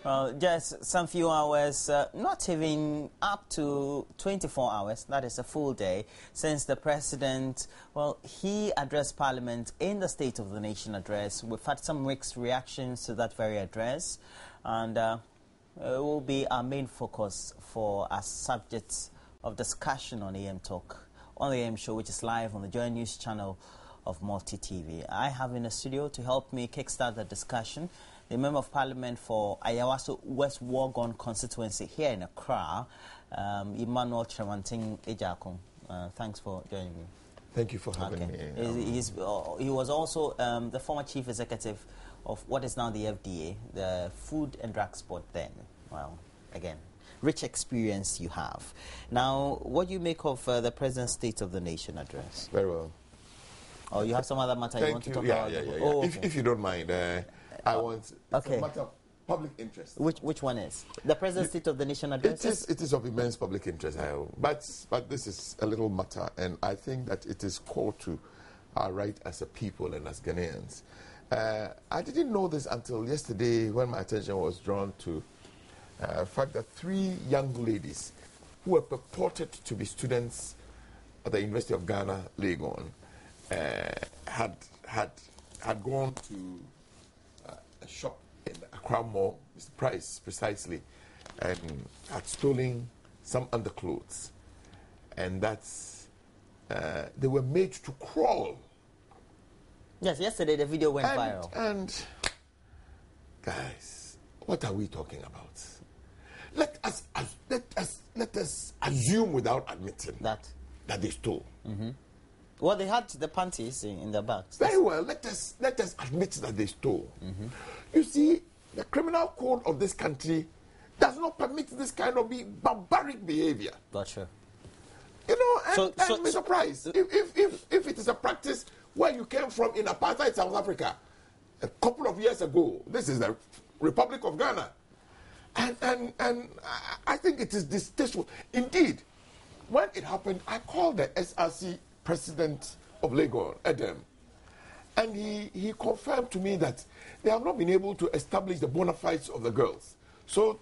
Well, just some few hours, not even up to 24 hours, that is a full day, since the President, well, he addressed Parliament in the State of the Nation address. We've had some mixed reactions to that very address, and it will be our main focus for our subjects of discussion on AM Talk, on the AM Show, which is live on the Joynews channel of Multi TV. I have in the studio to help me kickstart the discussion the Member of Parliament for Ayawaso West Walkon constituency here in Acquah, Emmanuel Tremanting Ejakong. Thanks for joining me. Thank you for having me. He was also the former chief executive of what is now the FDA, the Food and Drugs Board then. Well, again, rich experience you have. Now, what do you make of the President's State of the Nation address? Very well. Oh, you have some other matter you want to talk about? Yeah. Oh, okay. If you don't mind, I want a matter of public interest. Which one is? The President's State of the Nation address? It is of immense public interest, but this is a little matter, and I think that it is core to our right as a people and as Ghanaians. I didn't know this until yesterday when my attention was drawn to the fact that 3 young ladies who were purported to be students at the University of Ghana, Legon, had gone to a shop in the Acquah Mall, Mr. Price precisely, and had stolen some underclothes, and that's they were made to crawl. Yes, yesterday the video went viral. And guys, what are we talking about? Let us assume without admitting that they stole. Mm-hmm. Well, they had the panties in their bags. Very well. Let us admit that they stole. Mm-hmm. You see, the criminal code of this country does not permit this kind of barbaric behavior. Gotcha. You know, and be surprised if it is a practice where you came from in apartheid South Africa a couple of years ago. This is the Republic of Ghana, and I think it is distasteful. Indeed, when it happened, I called the SRC president of Lagos, Adam, and he confirmed to me that they have not been able to establish the bona fides of the girls. So,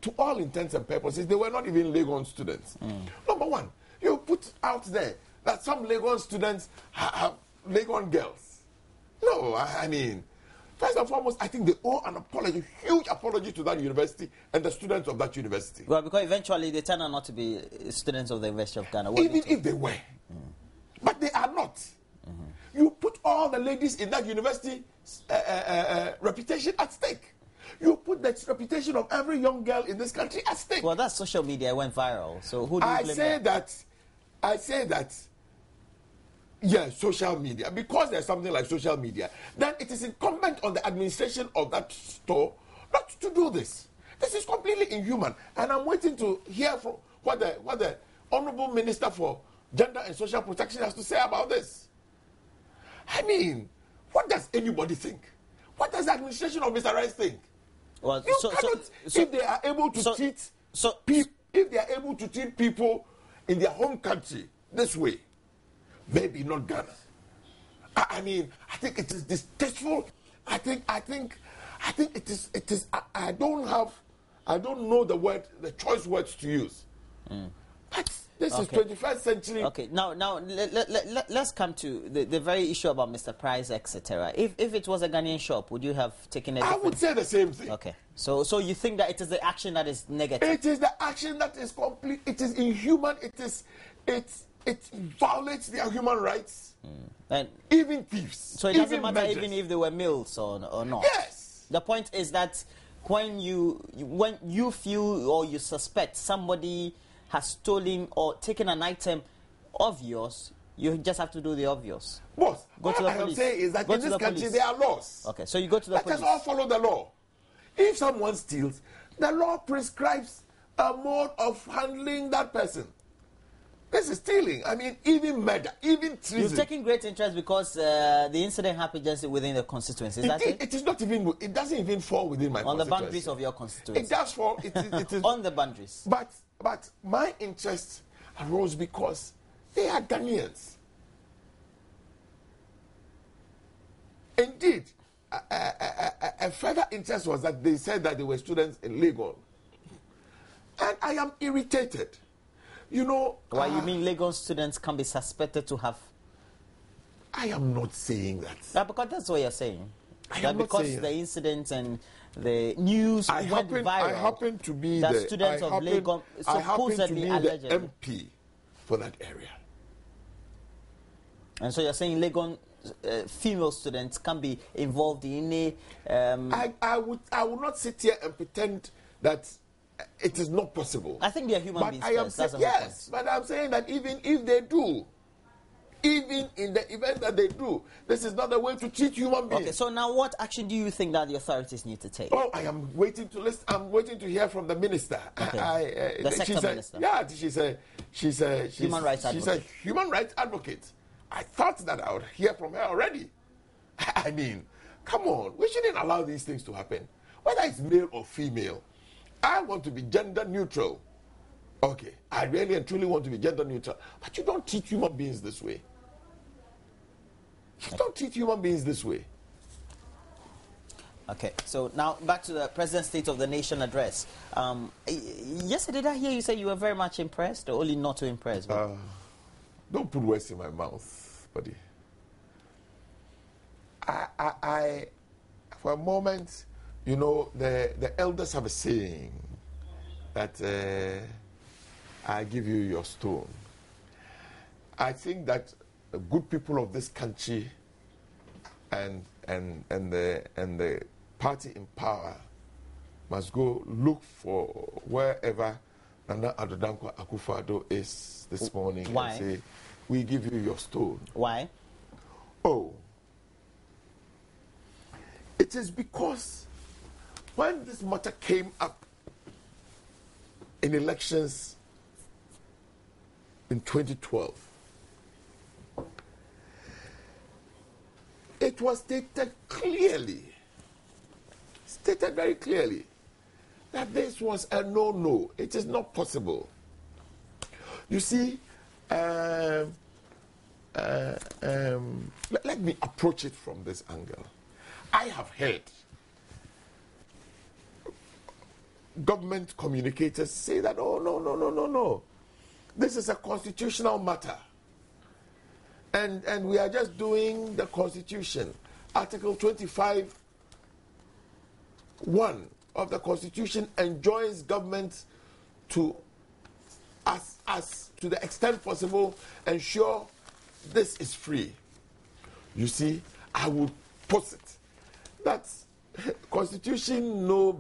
to all intents and purposes, they were not even Lagos students. Number one, you put out there that some Lagos students have Lagos girls. No, I mean, first and foremost, I think they owe an apology, huge apology to that university and the students of that university. Well, because eventually they turn out not to be students of the University of Ghana. Even if they were. But they are not. Mm-hmm. You put all the ladies in that university reputation at stake. You put the reputation of every young girl in this country at stake. Well, that's social media. It went viral. So who do you blame? I say that, yeah, social media. Because there's something like social media, then it is incumbent on the administration of that store not to do this. This is completely inhuman. And I'm waiting to hear from what the Honorable Minister for Gender and Social Protection has to say about this. I mean, what does anybody think? What does the administration of Mr. Rice think? Well, if they are able to treat people in their home country this way, maybe not Ghana. I mean, I think it is distasteful. I think it is. I don't know the choice words to use. But this is 21st century. Okay, now let's come to the very issue about Mr. Price, etc. If it was a Ghanaian shop, would you have taken it? I would say the same thing. Okay, so you think that it is the action that is negative? It is the action that is complete. It is inhuman. It violates their human rights. And even thieves. So it doesn't matter even if they were males or not. Yes. The point is that when you feel or you suspect somebody has stolen or taken an item of yours, you just have to do the obvious. Boss, go to the police. What I'm saying is that in this country there are laws. Okay, so you go to the police. Let us all follow the law. If someone steals, the law prescribes a mode of handling that person. This is stealing. I mean, even murder, even treason. You've taken great interest because the incident happened just within the constituency. Is that it? It is not even. It doesn't even fall within my constituency. On the boundaries of your constituency. It does fall. It is on the boundaries. But my interest arose because they are Ghanaians. Indeed, a further interest was that they said that they were students in Legon. And I am irritated. You know... Why, you mean Legon students can be suspected to have... I am not saying that. Yeah, because that's what you're saying. That because the incident and the news went viral. I happen to be the students of Legon supposedly allegedly the MP for that area. And so you're saying Legon female students can be involved in a... I would not sit here and pretend that it is not possible. I think they are human beings. Yes, but I'm saying that even if they do, even in the event that they do, this is not the way to treat human beings. Okay, so now what action do you think that the authorities need to take? Oh, I am waiting to listen. I'm waiting to hear from the minister. Okay. The sector minister. Yeah, she's a human rights advocate. She's a human rights advocate. I thought that I would hear from her already. I mean, come on, we shouldn't allow these things to happen. Whether it's male or female, I want to be gender neutral. Okay, I really and truly want to be gender neutral. But you don't treat human beings this way. You don't treat human beings this way. Okay, so now back to the President's State of the Nation address. Yesterday, did I hear you say you were very much impressed, or only not too impressed? Don't put words in my mouth, buddy. I for a moment, you know, the elders have a saying that I give you your stone. I think that the good people of this country and the party in power must go look for wherever Nana Addo Akufo-Addo is this morning. Why? And say, we give you your stone. Why? Oh, it is because when this matter came up in elections in 2012, it was stated very clearly, that this was a no-no. It is not possible. You see, let me approach it from this angle. I have heard government communicators say that, oh, no. This is a constitutional matter. And we are just doing the Constitution. Article 25(1) of the Constitution enjoins government to, as to the extent possible, ensure this is free. You see, I would posit that Constitution no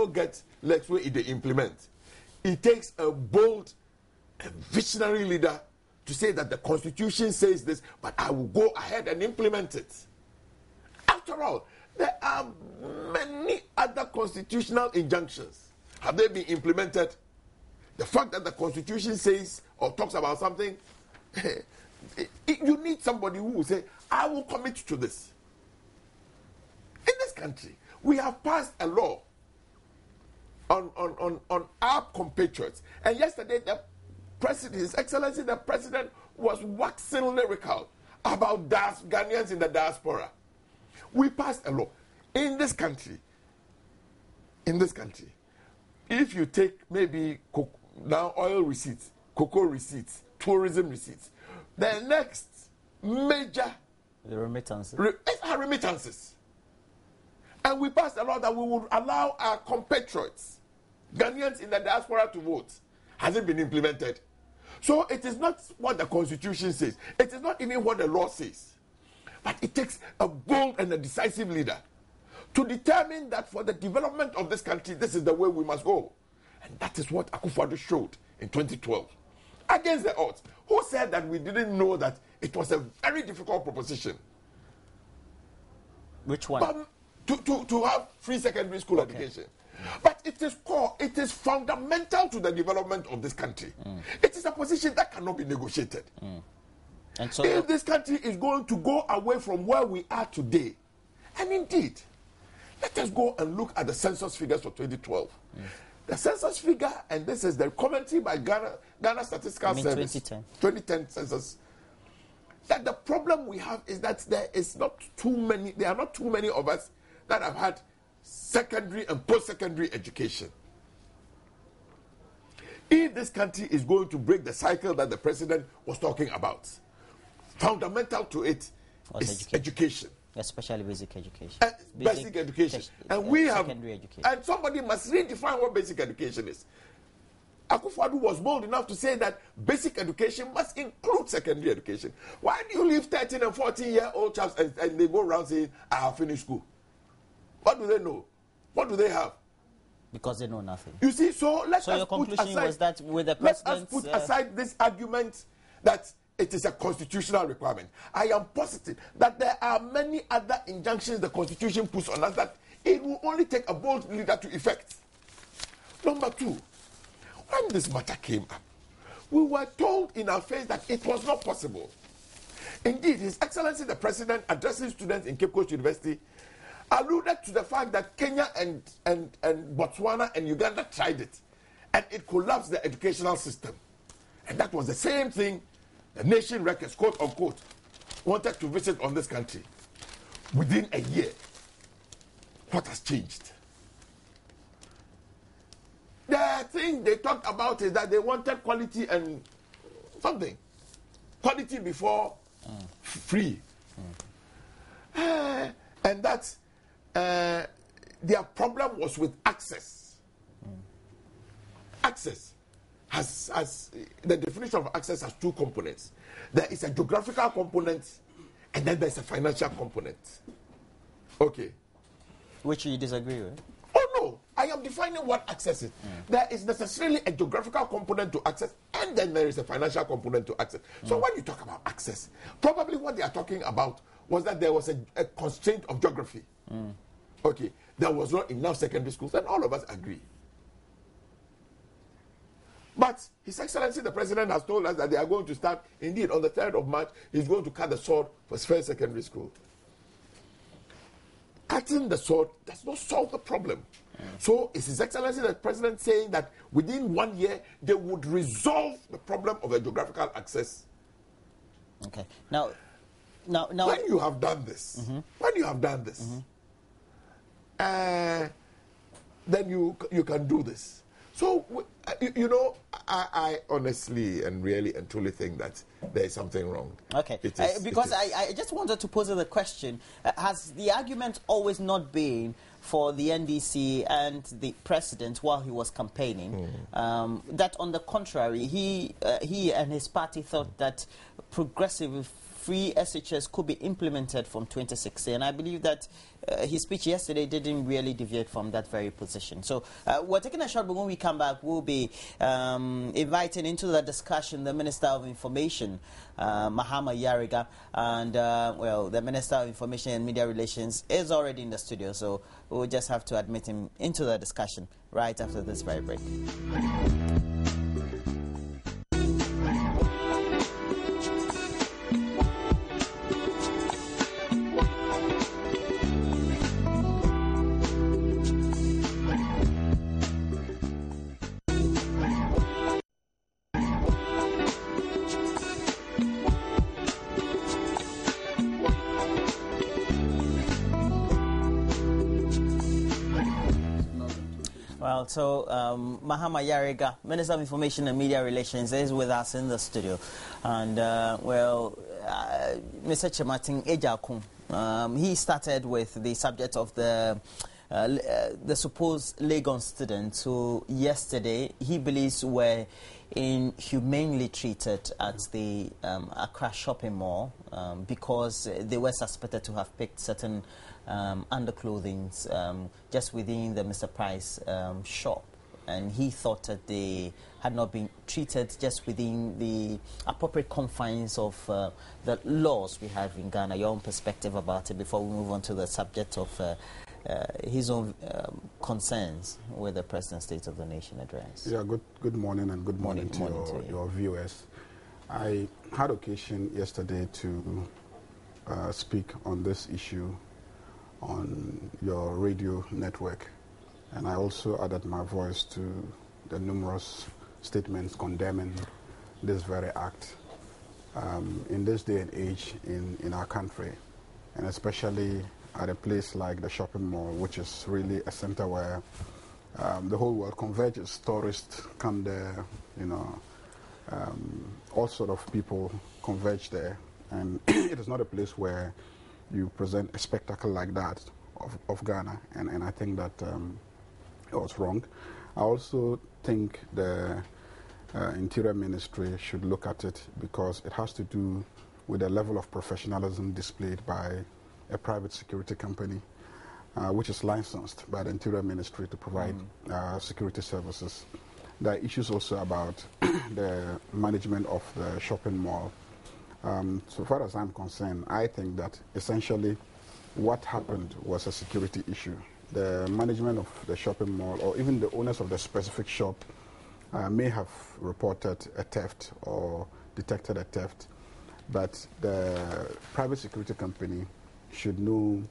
get legs where it they implement. It takes a bold and visionary leader to say that the Constitution says this, but I will go ahead and implement it. After all, there are many other constitutional injunctions. Have they been implemented? The fact that the Constitution says or talks about something, you need somebody who will say, I will commit to this. In this country, we have passed a law on our compatriots. And yesterday, His Excellency the President was waxing lyrical about Ghanaians in the diaspora. We passed a law in this country. If you take maybe now oil receipts, cocoa receipts, tourism receipts, the next major remittances. Are remittances. And we passed a law that we would allow our compatriots, Ghanaians in the diaspora, to vote. Has it been implemented? So it is not what the Constitution says. It is not even what the law says. But it takes a bold and a decisive leader to determine that for the development of this country, this is the way we must go. And that is what Akufo-Addo showed in 2012. Against the odds. Who said that we didn't know that it was a very difficult proposition? Which one? But to have free secondary school education. But it is fundamental to the development of this country. It is a position that cannot be negotiated. And so if this country is going to go away from where we are today, and indeed, let us go and look at the census figures for 2012. The census figure, and this is the commentary by Ghana Statistical Service, 2010 census, that the problem we have is that there are not too many of us that have had secondary and post-secondary education. If this country is going to break the cycle that the president was talking about, fundamental to it is education. Especially basic education. Basic education. And we have, education. And somebody must redefine what basic education is. Acquah was bold enough to say that basic education must include secondary education. Why do you leave 13 and 14-year-old chaps and they go around saying, I have finished school? What do they know? What do they have? Because they know nothing. You see, so your conclusion was that with the president... Let us put aside this argument that it is a constitutional requirement. I am positive that there are many other injunctions the Constitution puts on us that it will only take a bold leader to effect. Number two, when this matter came up, we were told in our face that it was not possible. Indeed, His Excellency the President, addressing students in Cape Coast University, alluded to the fact that Kenya and Botswana and Uganda tried it, and it collapsed the educational system. And that was the same thing the nation records, quote unquote, wanted to visit on this country. Within a year, what has changed? The thing they talked about is that they wanted quality and something. Quality before free. And that's their problem was with access. Access has the definition of access has two components. There is a geographical component, and then there's a financial component. Okay. Which you disagree with? Oh no, I am defining what access is. There is necessarily a geographical component to access, and then there is a financial component to access. So when you talk about access, probably what they are talking about was that there was a constraint of geography. Okay, there was not enough secondary schools, and all of us agree. But His Excellency the President has told us that they are going to start, indeed, on the 3rd of March, he's going to cut the sword for first secondary school. Cutting the sword does not solve the problem. So is His Excellency the President saying that within 1 year, they would resolve the problem of a geographical access? Okay. Now when you have done this, then you can do this. So, you know, I honestly and really and truly think that there is something wrong. Okay, because I just wanted to pose the question, has the argument always not been for the NDC and the president while he was campaigning, that on the contrary, he and his party thought that progressive free SHS could be implemented from 2016. And I believe that his speech yesterday didn't really deviate from that very position. So we're taking a short, but when we come back, we'll be inviting into the discussion the Minister of Information, Mahama Yariga, and, well, the Minister of Information and Media Relations is already in the studio, so we'll just have to admit him into the discussion right after this very break. Well, so Mahama Yariga, Minister of Information and Media Relations, is with us in the studio. And, well, Mr. Chematin Ejakun, he started with the subject of the supposed Legon students who yesterday he believes were inhumanely treated at the Acquah shopping mall because they were suspected to have picked certain underclothing just within the Mr. Price shop, and he thought that they had not been treated just within the appropriate confines of the laws we have in Ghana. Your own perspective about it before we move on to the subject of his own concerns with the President's State of the Nation address. Yeah, good morning and good morning to your viewers. I had occasion yesterday to speak on this issue on your radio network, and I also added my voice to the numerous statements condemning this very act in this day and age in our country, and especially at a place like the shopping mall, which is really a center where the whole world converges. Tourists come there, all sort of people converge there. And it is not a place where you present a spectacle like that of Ghana. And I think that it was wrong. I also think the Interior Ministry should look at it because it has to do with the level of professionalism displayed by a private security company, which is licensed by the Interior Ministry to provide security services. There are issues also about the management of the shopping mall. So far as I'm concerned, I think that essentially what happened was a security issue. The management of the shopping mall, or even the owners of the specific shop, may have reported a theft or detected a theft, but the private security company should know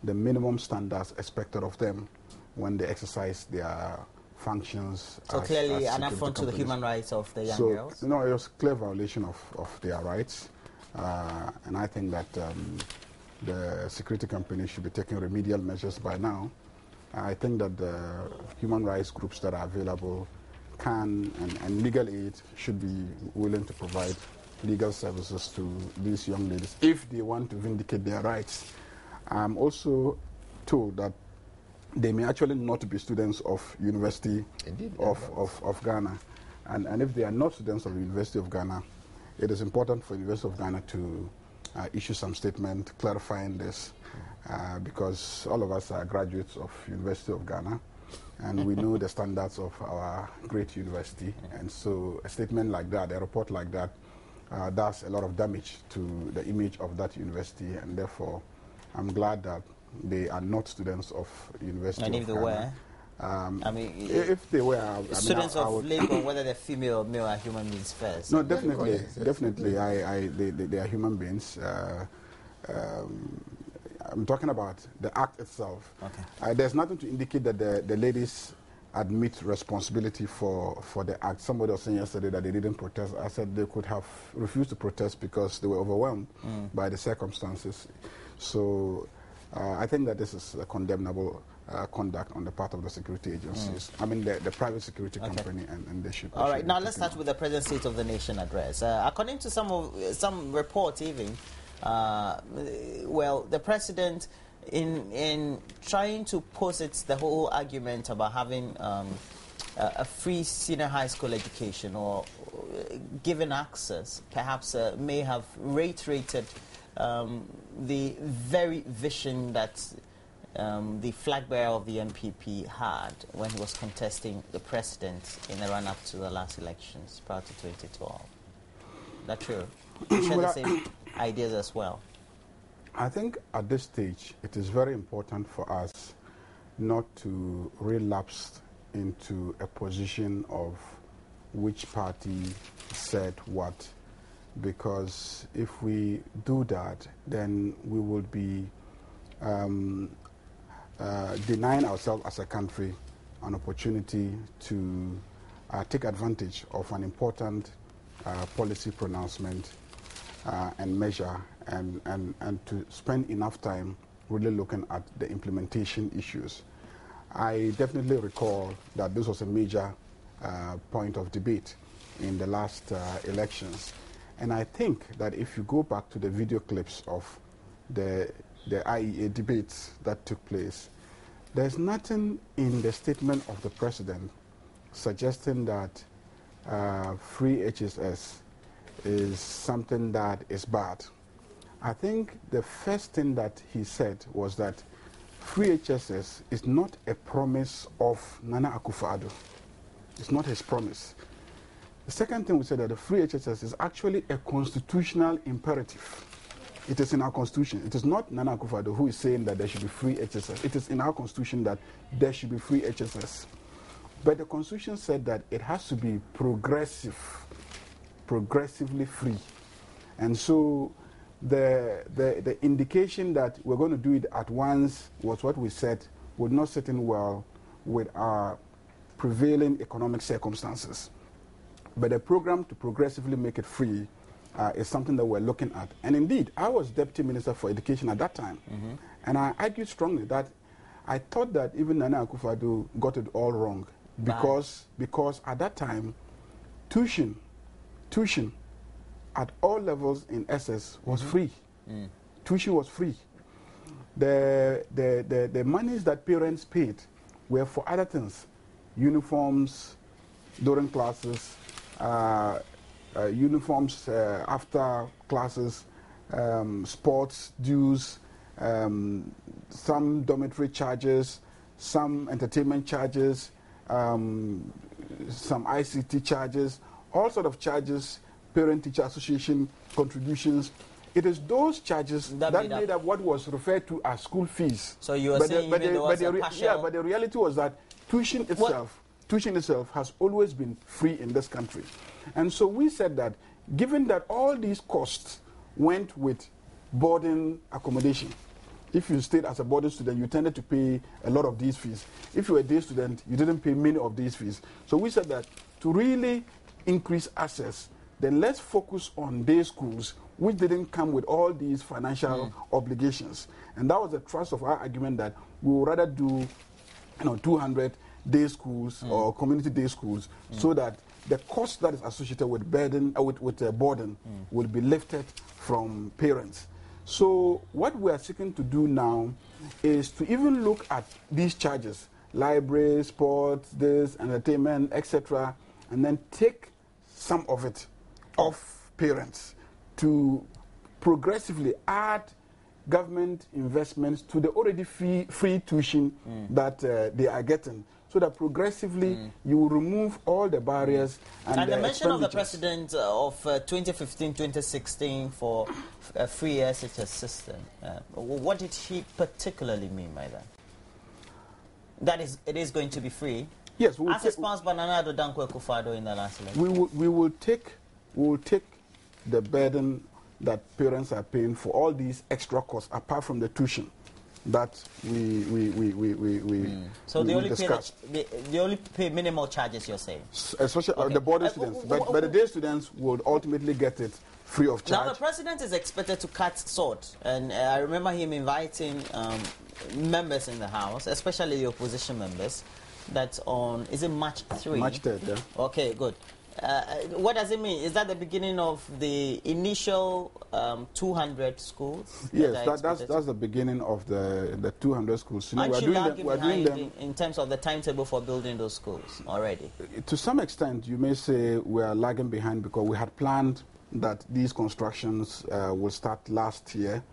the minimum standards expected of them when they exercise their functions. So clearly an affront to the human rights of the young girls? No, it was a clear violation of their rights, and I think that the security company should be taking remedial measures by now. I think that the human rights groups that are available can, and legal aid should be willing to provide legal services to these young ladies if they want to vindicate their rights. I'm also told that they may actually not be students of University of Ghana. And if they are not students of the University of Ghana, it is important for the University of Ghana to issue some statement clarifying this, because all of us are graduates of University of Ghana, and we know the standards of our great university. And so a statement like that, a report like that, does a lot of damage to the image of that university, and therefore I'm glad that they are not students of University of Ghana. And if they were? I mean, if they were, students of labor, whether they're female or male, are human beings first. No, definitely, definitely. They are human beings. I'm talking about the act itself. Okay. There's nothing to indicate that the ladies admit responsibility for the act. Somebody was saying yesterday that they didn't protest. I said they could have refused to protest because they were overwhelmed by the circumstances. So I think that this is a condemnable conduct on the part of the security agencies. I mean, the private security company, and they should. All right, now let's start with the President's State of the Nation address. According to some reports, even, well, the President, in trying to posit the whole argument about having a free senior high school education or given access, perhaps may have reiterated the very vision that the flag bearer of the MPP had when he was contesting the president in the run-up to the last elections prior to 2012. That's true. You share the same ideas as well. I think at this stage it is very important for us not to relapse into a position of which party said what, because if we do that, then we will be denying ourselves as a country an opportunity to take advantage of an important policy pronouncement and measure, and to spend enough time really looking at the implementation issues. I definitely recall that this was a major point of debate in the last elections. And I think that if you go back to the video clips of the IEA debates that took place, there's nothing in the statement of the president suggesting that free HSS is something that is bad. I think the first thing that he said was that free HSS is not a promise of Nana Akufo-Addo. It's not his promise. The second thing we said that the free HSS is actually a constitutional imperative. It is in our constitution. It is not Nana Akufo-Addo who is saying that there should be free HSS. It is in our constitution that there should be free HSS. But the constitution said that it has to be progressively free. And so the indication that we're going to do it at once was what we said would not sit in well with our prevailing economic circumstances. But the program to progressively make it free is something that we're looking at. And indeed, I was Deputy Minister for Education at that time. And I argued strongly that I thought that even Nana Akufo-Addo got it all wrong because at that time, tuition at all levels in SS was free. Tuition was free. The monies that parents paid were for other things, uniforms during classes, uniforms after classes, sports dues, some dormitory charges, some entertainment charges, some ICT charges, all sort of charges, parent-teacher association contributions. It is those charges that made up what was referred to as school fees. So you were saying there was a partial... Yeah, but the reality was that tuition itself has always been free in this country. And so we said that given that all these costs went with boarding accommodation, if you stayed as a boarding student, you tended to pay a lot of these fees. If you were a day student, you didn't pay many of these fees. So we said that to really increase access, then let's focus on day schools, which didn't come with all these financial obligations. And that was the thrust of our argument, that we would rather do 200 day schools or community day schools, so that the cost that is associated with boarding will be lifted from parents. So what we are seeking to do now is to even look at these charges, library, sports, this, entertainment, etc., and then take some of it off parents to progressively add government investments to the already free tuition that they are getting, so that progressively you will remove all the barriers and the mention of the president of 2015-2016 for a free SHS system, what did he particularly mean by that? That is, it is going to be free? Yes. As espoused by Nana Addo Akufo-Addo in the last election. We will take the burden that parents are paying for all these extra costs, apart from the tuition that we so they only discussed. They only pay minimal charges, you're saying? Especially the boarding students. But the day students would ultimately get it free of charge. Now, the president is expected to cut sword. And I remember him inviting members in the House, especially the opposition members, that's on, is it March 3? March 3rd, yeah. Okay, good. What does it mean? Is that the beginning of the initial 200 schools? Yes, that's the beginning of the 200 schools. Aren't you lagging behind in terms of the timetable for building those schools already? To some extent, you may say we are lagging behind, because we had planned that these constructions will start last year.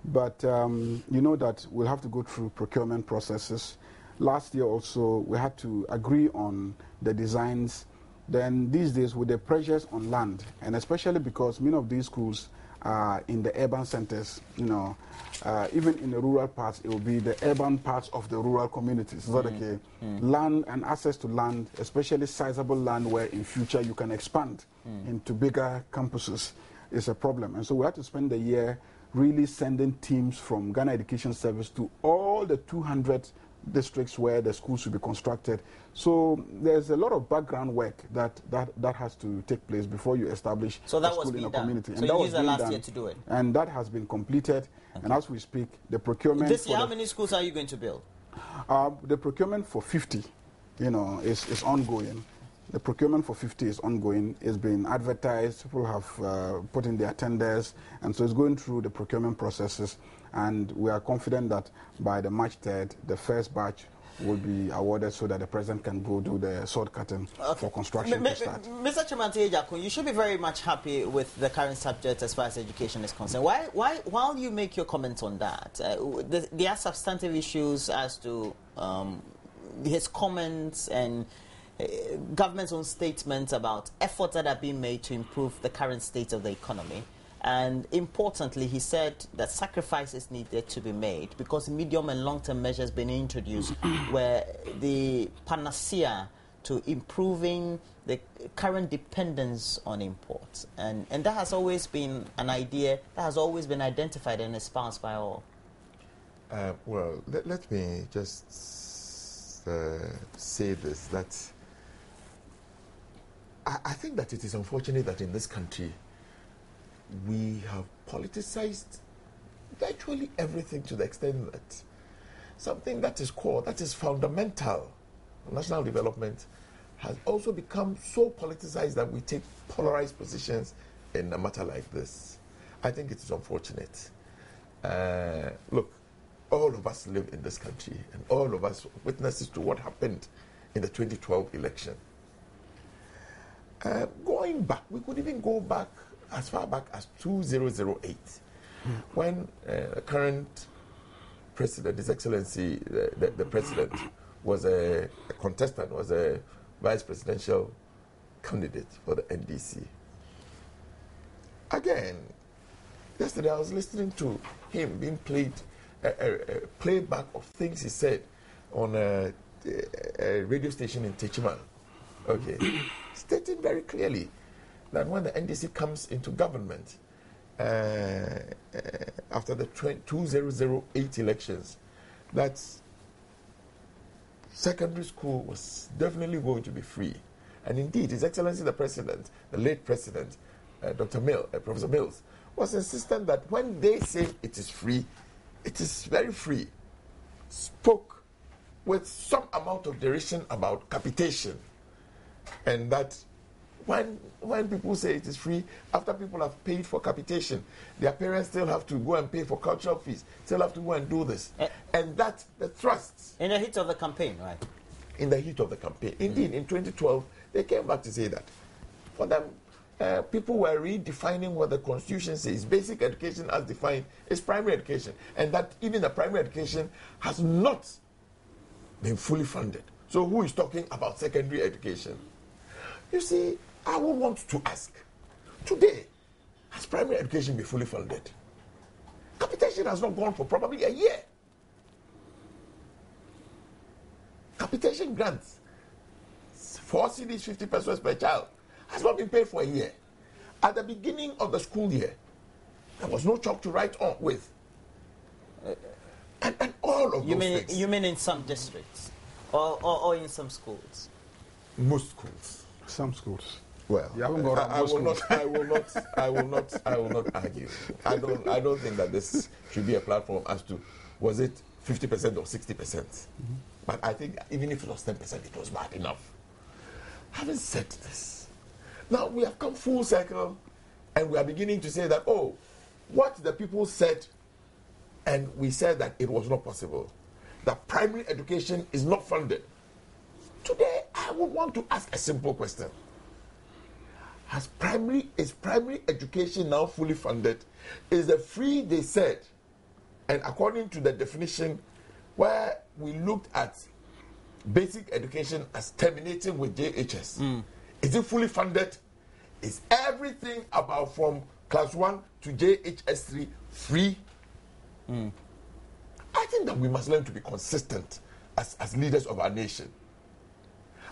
But you know that we'll have to go through procurement processes. Last year also, we had to agree on the designs. Then these days, with the pressures on land, and especially because many of these schools are in the urban centers, even in the rural parts, it will be the urban parts of the rural communities. So land and access to land, especially sizable land where in future you can expand into bigger campuses, is a problem. And so we had to spend the year really sending teams from Ghana Education Service to all the 200 districts where the schools should be constructed. So there's a lot of background work that has to take place before you establish a school in a community. So you used the last year to do it? And that has been completed. Okay. And as we speak, the procurement... This year, how many schools are you going to build? The procurement for 50, is ongoing. The procurement for 50 is ongoing. It's been advertised. People have put in their tenders. And so it's going through the procurement processes. And we are confident that by the March 3rd, the first batch will be awarded, so that the president can go do the sword cutting for construction to start. Mr. Chairman Tejakun, you should be very much happy with the current subject as far as education is concerned. While you make your comments on that, there are substantive issues as to his comments and government's own statements about efforts that are being made to improve the current state of the economy. And importantly, he said that sacrifices needed to be made because medium and long-term measures being introduced were the panacea to improving the current dependence on imports. And that has always been an idea that has always been identified and espoused by all. Well, let me just say this, that I think that it is unfortunate that in this country, we have politicized virtually everything to the extent that something that is core, that is fundamental national development, has also become so politicized that we take polarized positions in a matter like this. I think it is unfortunate. Look, all of us live in this country, and all of us witnesses to what happened in the 2012 election. Going back, we could even go back as far back as 2008, when the current president, His Excellency, the president, was a contestant, was a vice presidential candidate for the NDC. Again, yesterday I was listening to him being played, a playback of things he said on a radio station in Techiman. Okay, stating very clearly that when the NDC comes into government after the 2008 elections, that secondary school was definitely going to be free. And indeed, His Excellency the President, the late President, Professor Mills, was insistent that when they say it is free, it is very free. Spoke with some amount of derision about capitation, and that when people say it is free, after people have paid for capitation, their parents still have to go and pay for cultural fees, still have to go and do this. And that the thrust. In the heat of the campaign, right? In the heat of the campaign. Indeed, in 2012, they came back to say that. For them, people were redefining what the Constitution says. Basic education as defined is primary education. And that even the primary education has not been fully funded. So who is talking about secondary education? You see, I would want to ask, today, has primary education been fully funded? Capitation has not gone for probably a year. Capitation grants, 4 cedis, 50 pesos per child, has not been paid for a year. At the beginning of the school year, there was no chalk to write on with. And all of those things. You mean in some districts? Or in some schools? Most schools. Some schools. Well, you haven't got I will not argue. I don't think that this should be a platform as to was it 50% or 60%. But I think even if it was 10%, it was bad enough. Having said this, now we have come full circle, and we are beginning to say that, oh, what the people said, and we said that it was not possible, that primary education is not funded. Today, I would want to ask a simple question. Is primary education now fully funded? Is the free they said, and according to the definition where we looked at basic education as terminating with JHS, is it fully funded? Is everything about from class 1 to JHS 3 free? I think that we must learn to be consistent as leaders of our nation.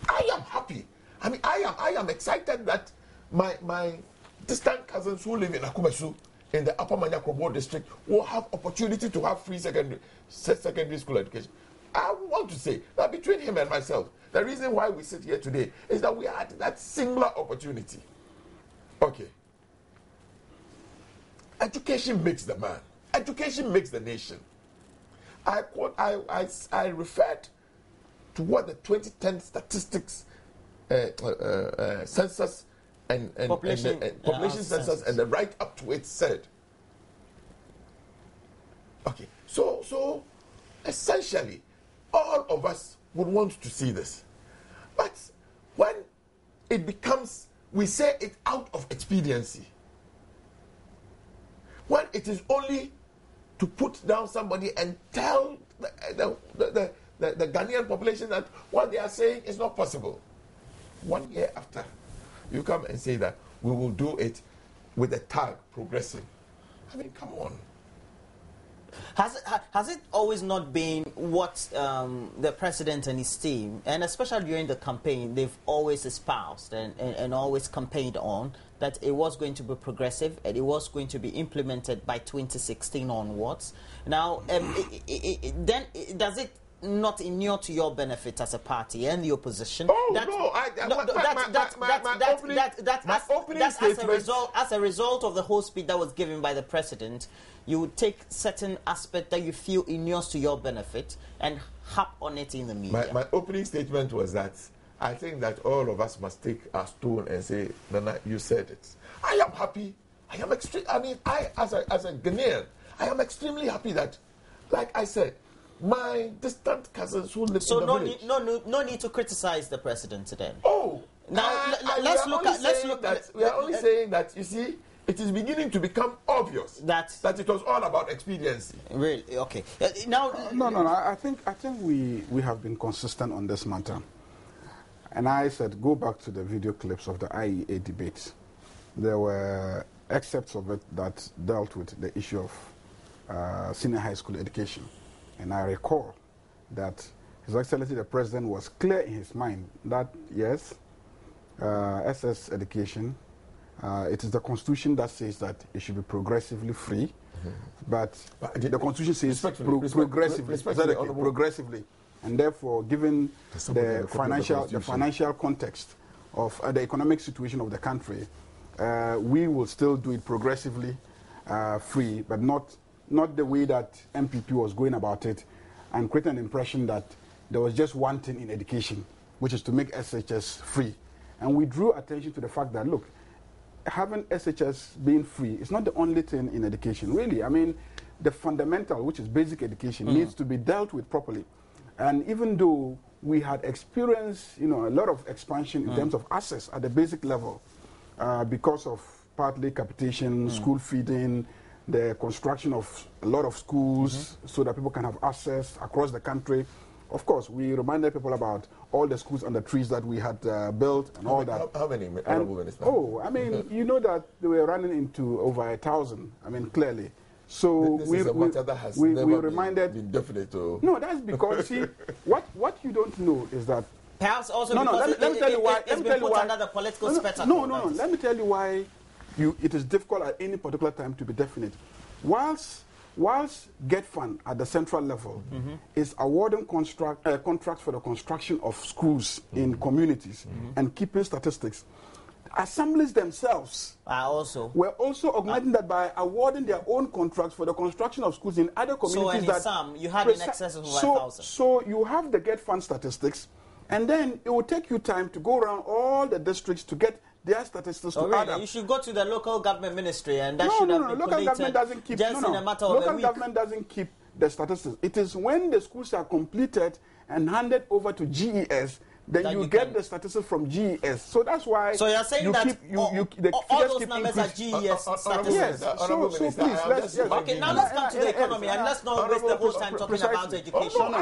I am happy. I mean, I am excited that my distant cousins who live in Acquah in the Upper Manyakrobo district will have opportunity to have free secondary school education. I want to say that between him and myself, the reason why we sit here today is that we had that singular opportunity. Okay. Education makes the man. Education makes the nation. I referred to what the 2010 statistics census and population census and the right up to it said. Okay, so essentially, all of us would want to see this. But when it becomes, we say it out of expediency, when it is only to put down somebody and tell the Ghanaian population that what they are saying is not possible. 1 year after, you come and say that we will do it with a tag progressive. I mean, come on. Has it always not been what the president and his team, and especially during the campaign, they've always espoused and always campaigned on, that it was going to be progressive and it was going to be implemented by 2016 onwards? Now, then does it not inure to your benefit as a party and the opposition? Oh, as a result of the whole speech that was given by the president, you would take certain aspect that you feel inures to your benefit and harp on it in the media. My opening statement was that I think that all of us must take our stone and say, Nana, you said it. I am happy. I am extremely. I mean, as a Ghanaian, I am extremely happy that, like I said, my distant cousins who live in the village. So no need to criticize the president then. Oh, now let's look at. We are only saying that, you see, it is beginning to become obvious that it was all about expediency. Really? Okay. No. I think we have been consistent on this matter. And I said, go back to the video clips of the IEA debates. There were excerpts of it that dealt with the issue of senior high school education. And I recall that His Excellency the President was clear in his mind that, yes, SS education, it is the Constitution that says that it should be progressively free. But the Constitution says progressively. And therefore, given the financial context of the economic situation of the country, we will still do it progressively free, but not the way that MPP was going about it, and create an impression that there was just one thing in education, which is to make SHS free. And we drew attention to the fact that, look, having SHS being free is not the only thing in education, really. I mean, the fundamental, which is basic education, needs to be dealt with properly. And even though we had experienced, a lot of expansion in terms of access at the basic level, because of partly capitation, school feeding, the construction of a lot of schools so that people can have access across the country. Of course, we reminded people about all the schools and the trees that we had built and all that. How many, Honorable Minister? Oh, I mean, you know that they were running into over 1,000, I mean, clearly. So this is a matter that has never been definite. No, that's because, see, what you don't know is that... Perhaps also let me tell you why. It's been put under the political spectacle. No. Let me tell you why it is difficult at any particular time to be definite. Whilst GetFund at the central level is awarding contracts for the construction of schools in communities and keeping statistics, assemblies themselves were also augmenting that by awarding their own contracts for the construction of schools in other communities. So you had in excess of 1,000. So you have the GetFund statistics, and then it will take you time to go around all the districts to get their statistics to add up. You should go to the local government ministry, and that should have been local government doesn't keep. Just in a matter of a week. Local government doesn't keep the statistics. It is when the schools are completed and handed over to GES, then you get the statistics from GES. So that's why. So you're saying all those numbers are GES statistics. Yes. So please, let's. Okay, now let's come to the economy, and let's not waste the whole time talking about education.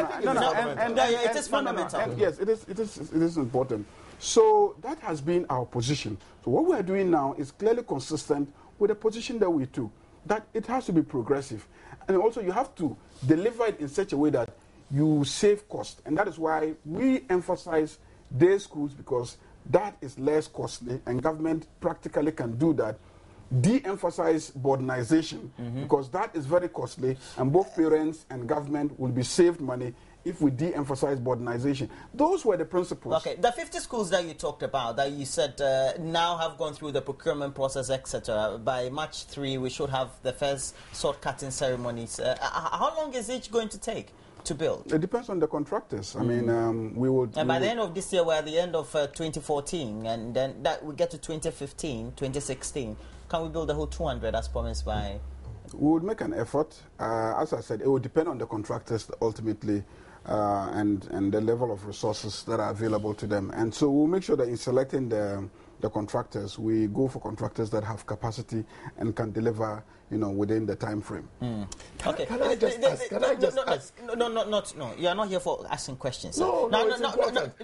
It is fundamental. Yes, it is important. So that has been our position. So what we are doing now is clearly consistent with the position that we took, that it has to be progressive. And also you have to deliver it in such a way that you save cost. And that is why we emphasize day schools, because that is less costly and government practically can do that. De-emphasize boardinization, because that is very costly, and both parents and government will be saved money if we de-emphasize boardinization. Those were the principles. Okay, the 50 schools that you talked about, that you said now have gone through the procurement process, etc. By March 3, we should have the first sword-cutting ceremonies. How long is each going to take to build? It depends on the contractors. I mean, we would... And by the end of this year, we're at the end of 2014, and then that we get to 2015, 2016. Can we build the whole 200 as promised by... We would make an effort. As I said, it would depend on the contractors ultimately, and the level of resources that are available to them. And so we'll make sure that in selecting the contractors, we go for contractors that have capacity and can deliver, within the time frame. Okay. Can I just ask? No. You are not here for asking questions. No.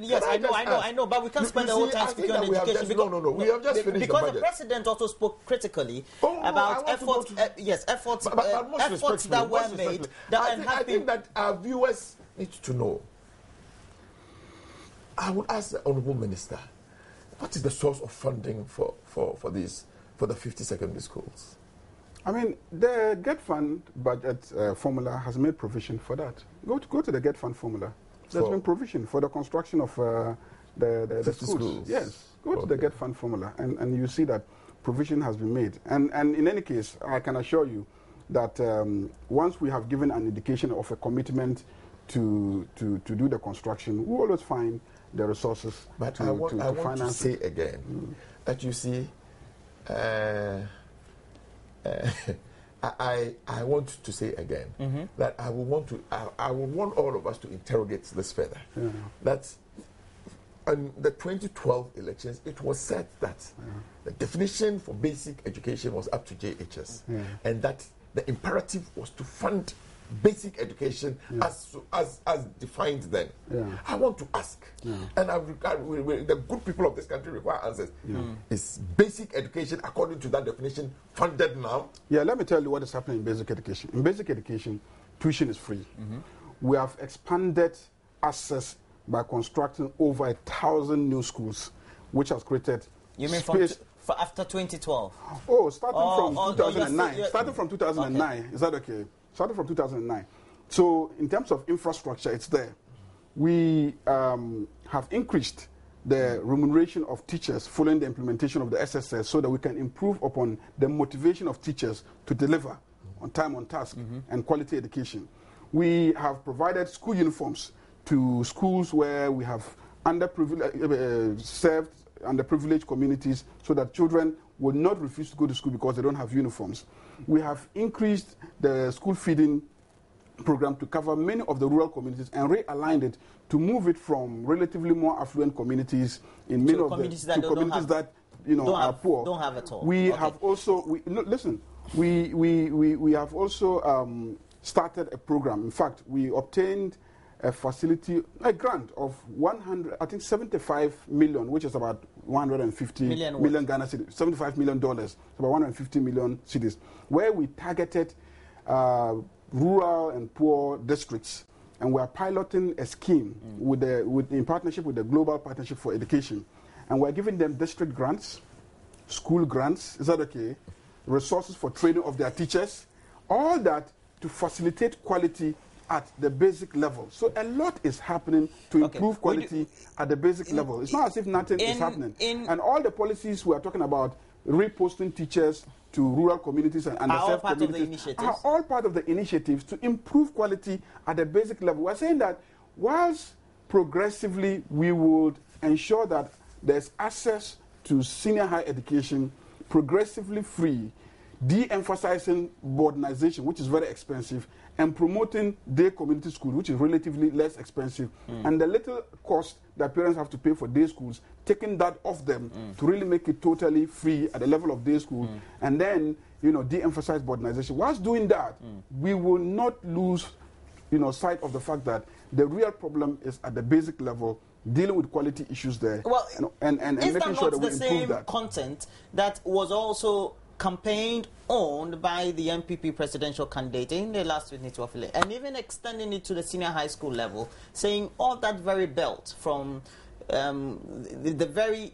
Yes, I know, but we can't spend the whole time speaking on education. We have just finished because the budget. The president also spoke critically about efforts that were made. I think that our viewers need to know. I would ask the Honourable Minister, what is the source of funding for the 50 secondary schools? I mean, the Get Fund budget formula has made provision for that. Go to the Get Fund formula. There's been provision for the construction of the schools. Yes, go to the Get Fund formula, and you see that provision has been made. And in any case, I can assure you that once we have given an indication of a commitment to do the construction, we always find the resources I want to say again that you see, I want to say again that I will want all of us to interrogate this further. Yeah. That in the 2012 elections, it was said that the definition for basic education was up to JHS, and that the imperative was to fund basic education as defined then. I want to ask, and the good people of this country require answers. Is basic education, according to that definition, funded now? Yeah, let me tell you what is happening in basic education. In basic education, tuition is free. We have expanded access by constructing over 1,000 new schools, which has created space. After 2012? Oh, starting from 2009. Starting from 2009. Okay. Is that okay? Started from 2009. So in terms of infrastructure, it's there. We have increased the remuneration of teachers following the implementation of the SSS so that we can improve upon the motivation of teachers to deliver on time, on task, and quality education. We have provided school uniforms to schools where we have served underprivileged communities so that children will not refuse to go to school because they don't have uniforms. We have increased the school feeding program to cover many of the rural communities and realigned it to move it from relatively more affluent communities in many of communities that are poor. Don't have at all. We have also we have also started a program. In fact, we obtained a grant of 75 million, which is about 150 million Ghana cedis, $75 million, about 150 million cedis, where we targeted rural and poor districts, and we are piloting a scheme in partnership with the Global Partnership for Education, and we're giving them district grants, school grants, is that okay? Resources for training of their teachers, all that to facilitate quality at the basic level. So a lot is happening to improve quality at the basic level. It's not as if nothing is happening. And all the policies we are talking about, reposting teachers to rural communities and underserved communities, are all part of the initiatives to improve quality at the basic level. We're saying that whilst progressively we would ensure that there's access to senior higher education, progressively free, de-emphasizing boardinization, which is very expensive, and promoting day community school, which is relatively less expensive, and the little cost that parents have to pay for day schools, taking that off them to really make it totally free at the level of day school, and then de-emphasize boardinization. Whilst doing that, we will not lose sight of the fact that the real problem is at the basic level, dealing with quality issues there, and making sure that we improve that. Is that not the same content that was also campaigned on by the MPP presidential candidate in the last 2012 election, and even extending it to the senior high school level, saying all that very belt from the very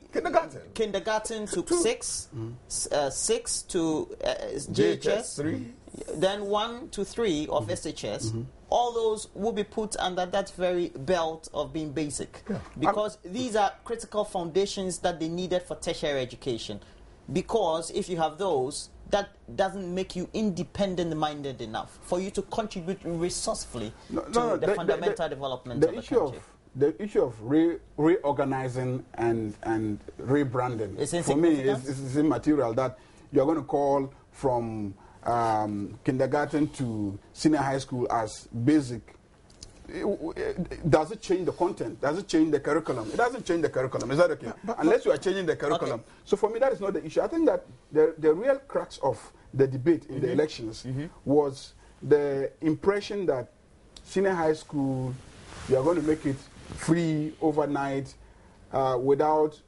kindergarten to 6, 6 to JHS, 3, then 1 to 3 of SHS, all those will be put under that very belt of being basic, because these are critical foundations that they needed for tertiary education. Because if you have those, that doesn't make you independent-minded enough for you to contribute resourcefully to the fundamental development of the country. The issue of reorganizing and rebranding, for me, is immaterial. That you're going to call from kindergarten to senior high school as basic. Does it change the content? Does it change the curriculum? It doesn't change the curriculum. Is that okay? Unless you are changing the curriculum. So for me, that is not the issue. I think that the real crux of the debate in the elections was the impression that senior high school, you are going to make it free overnight without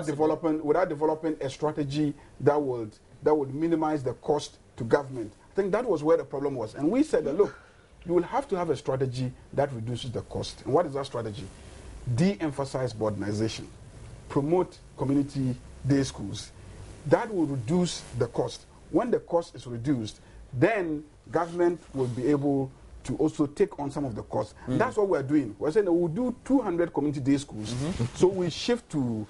developing a strategy that would minimize the cost to government. I think that was where the problem was. And we said that, look, you will have to have a strategy that reduces the cost. And what is that strategy? De-emphasize boardinization. Promote community day schools. That will reduce the cost. when the cost is reduced, then government will be able to also take on some of the costs. That's what we're doing. We're saying that we'll do 200 community day schools. So we shift to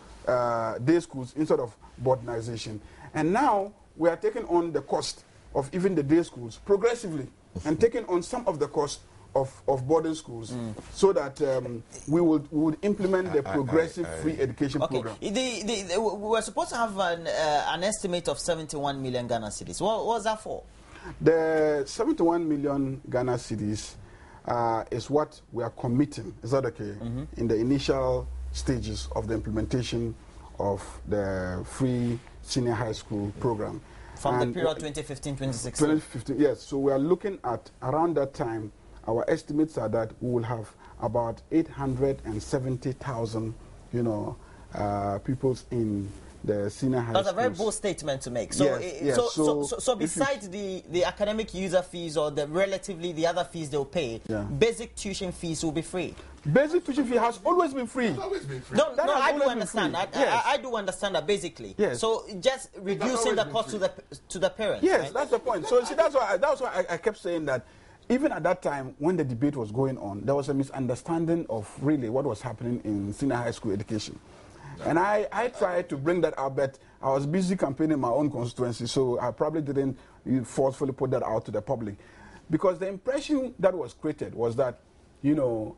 day schools instead of boardinization. And now we are taking on the cost of even the day schools progressively and taking on some of the cost of boarding schools so that we would implement the progressive free education program. We were supposed to have an estimate of 71 million Ghana cedis. What was that for? The 71 million Ghana cedis is what we are committing, is that okay, in the initial stages of the implementation of the free senior high school program. From the period 2015-2016? 2015, yes. So we are looking at, around that time, our estimates are that we will have about 870,000, pupils in the senior high schools. That's a very bold statement to make. So, so besides the academic user fees or the other fees they'll pay, basic tuition fees will be free. Basic tuition fee has always been free. It's always been free. No, I do understand. I do understand that basically. Yes. So just reducing the cost to the parents. Yes, right? that's the point. So see, that's why I kept saying that. Even at that time, when the debate was going on, there was a misunderstanding of really what was happening in senior high school education. And I tried to bring that out, but I was busy campaigning my own constituency, so I probably didn't forcefully put that out to the public. Because the impression that was created was that, people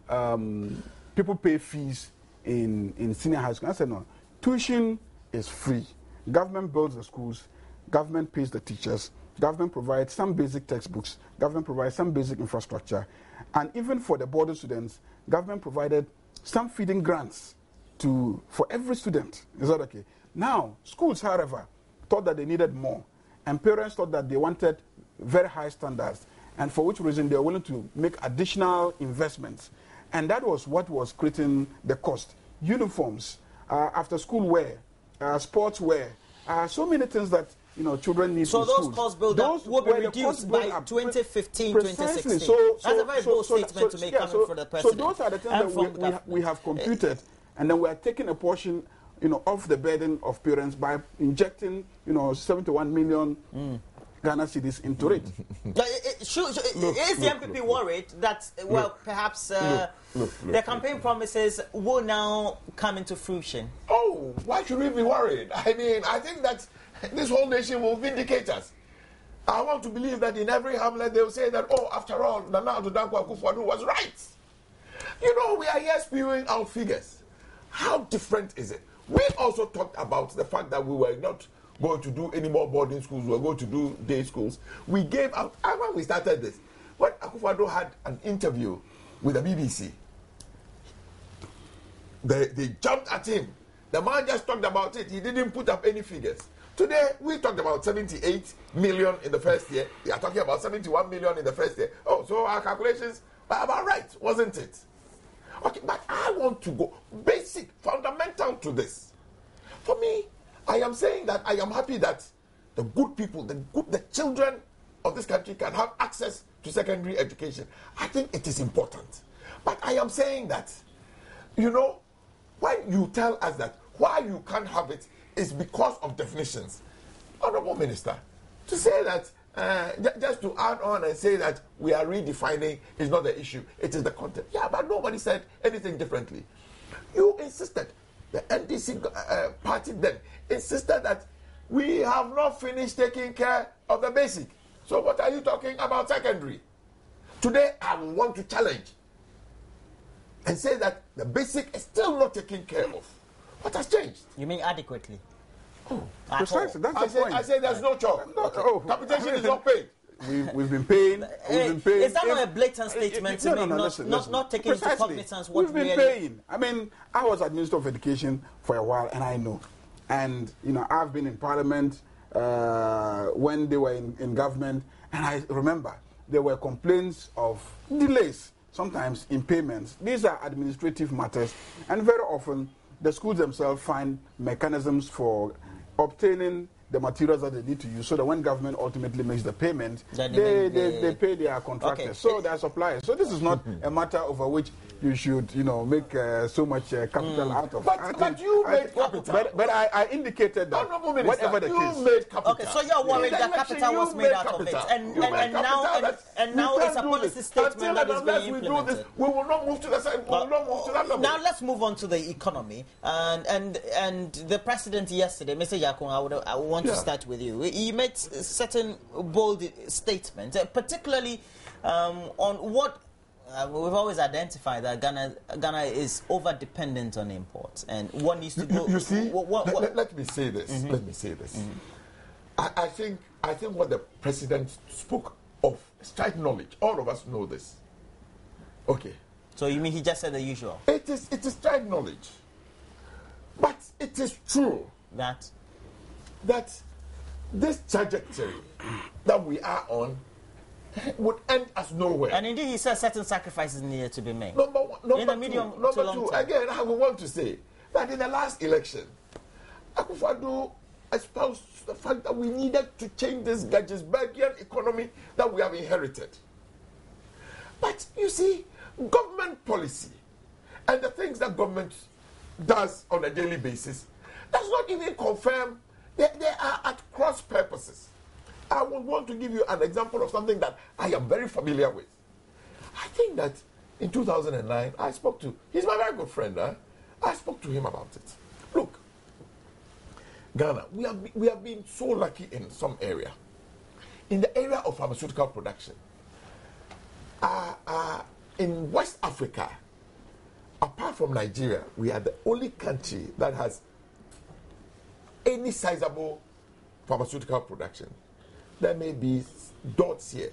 pay fees in senior high school. I said, no, tuition is free. Government builds the schools, government pays the teachers, government provides some basic textbooks, government provides some basic infrastructure, and even for the boarding students, government provided some feeding grants for every student. Is that okay? Now, schools, however, thought that they needed more, and parents thought that they wanted very high standards, and for which reason they were willing to make additional investments. And that was what was creating the cost. Uniforms, after school wear, sports wear, so many things that children need. So in those schools. costs build up will be reduced by 2015, 2016. That's a very bold statement to make coming from the president. So those are the things that we have computed, and then we are taking a portion, of the burden of parents by injecting, 71 million Ghana cedis into it. Is the MPP worried that, perhaps the campaign promises will now come into fruition? Oh, why should we be worried? I mean, I think that this whole nation will vindicate us. I want to believe that in every hamlet they will say that, after all, Nana Acquah was right. We are here spewing out figures. How different is it? We also talked about the fact that we were not going to do any more boarding schools, we were going to do day schools. We gave out, when we started this, when Acquah had an interview with the BBC, they jumped at him. The man just talked about it. He didn't put up any figures. Today, we talked about 78 million in the first year. We are talking about 71 million in the first year. Oh, so our calculations were about right, wasn't it? Okay, but I want to go basic, fundamental to this. For me, I am saying that I am happy that the good people, the children of this country can have access to secondary education. I think it is important. But I am saying that, when you tell us that why you can't have it is because of definitions. Honorable Minister, to say that, just to add on and say that we are redefining is not the issue, it is the content. Yeah, but nobody said anything differently. You insisted, the NDC party then insisted that we have not finished taking care of the basic. So what are you talking about secondary? Today, I want to challenge and say that the basic is still not taken care of. What has changed? You mean adequately? Precisely, that's the point. I say there's no chalk. Capitation is not paid. We've been paying. Is that not a blatant statement to make? Listen. Not taking into cognizance what we've been paying. I mean, I was at Minister of Education for a while, and I know. And, I've been in Parliament when they were in government, and I remember there were complaints of delays, sometimes in payments. These are administrative matters, and very often the schools themselves find mechanisms for obtaining the materials that they need to use, so that when government ultimately makes the payment, they pay their contractors, okay. So their suppliers. So this is not a matter over which you should, make so much capital out of. But you made capital. But I indicated that whatever the case. You made capital. Okay, so you're worried that capital was made out of it, and now it's a policy statement that is being implemented. We will not move to the side. We will not move to that level. Now let's move on to the economy, and the president yesterday, Mr. Joynews, I want to start with you. He made certain bold statements, particularly on what we've always identified that Ghana is over dependent on imports, and what needs to go. You see, let me say this. Mm-hmm. Let me say this. Mm-hmm. I think what the president spoke of straight knowledge. All of us know this. Okay. So you mean he just said the usual? It is straight knowledge, but it is true that this trajectory that we are on would end us nowhere. And indeed, he says certain sacrifices needed to be made. Number two, again, I would want to say that in the last election, Acquah espoused the fact that we needed to change this Gadgetbergian economy that we have inherited. But you see, government policy and the things that government does on a daily basis does not even confirm that they are at cross purposes. I would want to give you an example of something that I am very familiar with. I think that in 2009, I spoke to, he's my very good friend, I spoke to him about it. Look, Ghana, we have been so lucky in some area. In the area of pharmaceutical production, in West Africa, apart from Nigeria, we are the only country that has any sizable pharmaceutical production. There may be dots here,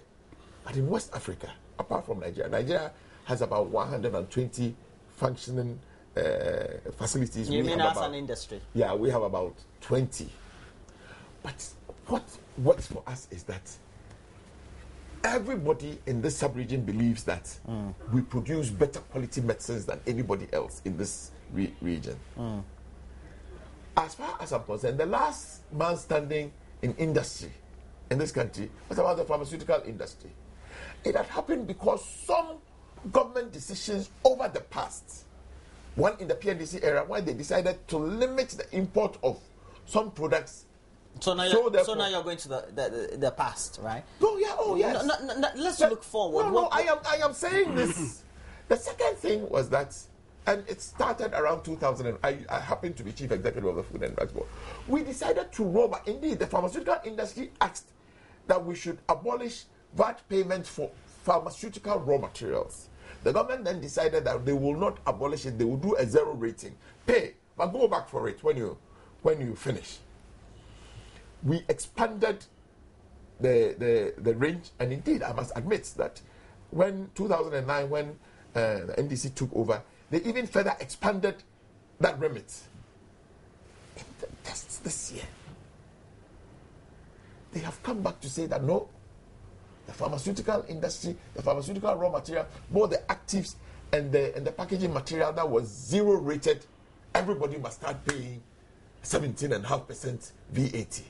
but in West Africa, apart from Nigeria has about 120 functioning facilities. You mean as an industry? Yeah, we have about 20. But what works for us is that everybody in this sub-region believes that we produce better quality medicines than anybody else in this region. As far as I'm concerned, the last man standing in industry in this country was about the pharmaceutical industry. It had happened because some government decisions over the past, one in the PNDC era, where they decided to limit the import of some products. So now you're going to the past, right? Yes. No, let's look forward. I am saying this. The second thing was that, and it started around 2000. I happened to be chief executive of the Food and Drugs Board. We decided to roll back. Indeed, the pharmaceutical industry asked that we should abolish VAT payments for pharmaceutical raw materials. The government then decided that they will not abolish it. They will do a zero rating. Pay, but go back for it when you finish. We expanded the range, and indeed, I must admit that when 2009, when the NDC took over, they even further expanded that remit. In the tests this year, they have come back to say that no, the pharmaceutical industry, the pharmaceutical raw material, both the actives and the packaging material that was zero rated, everybody must start paying 17.5% VAT.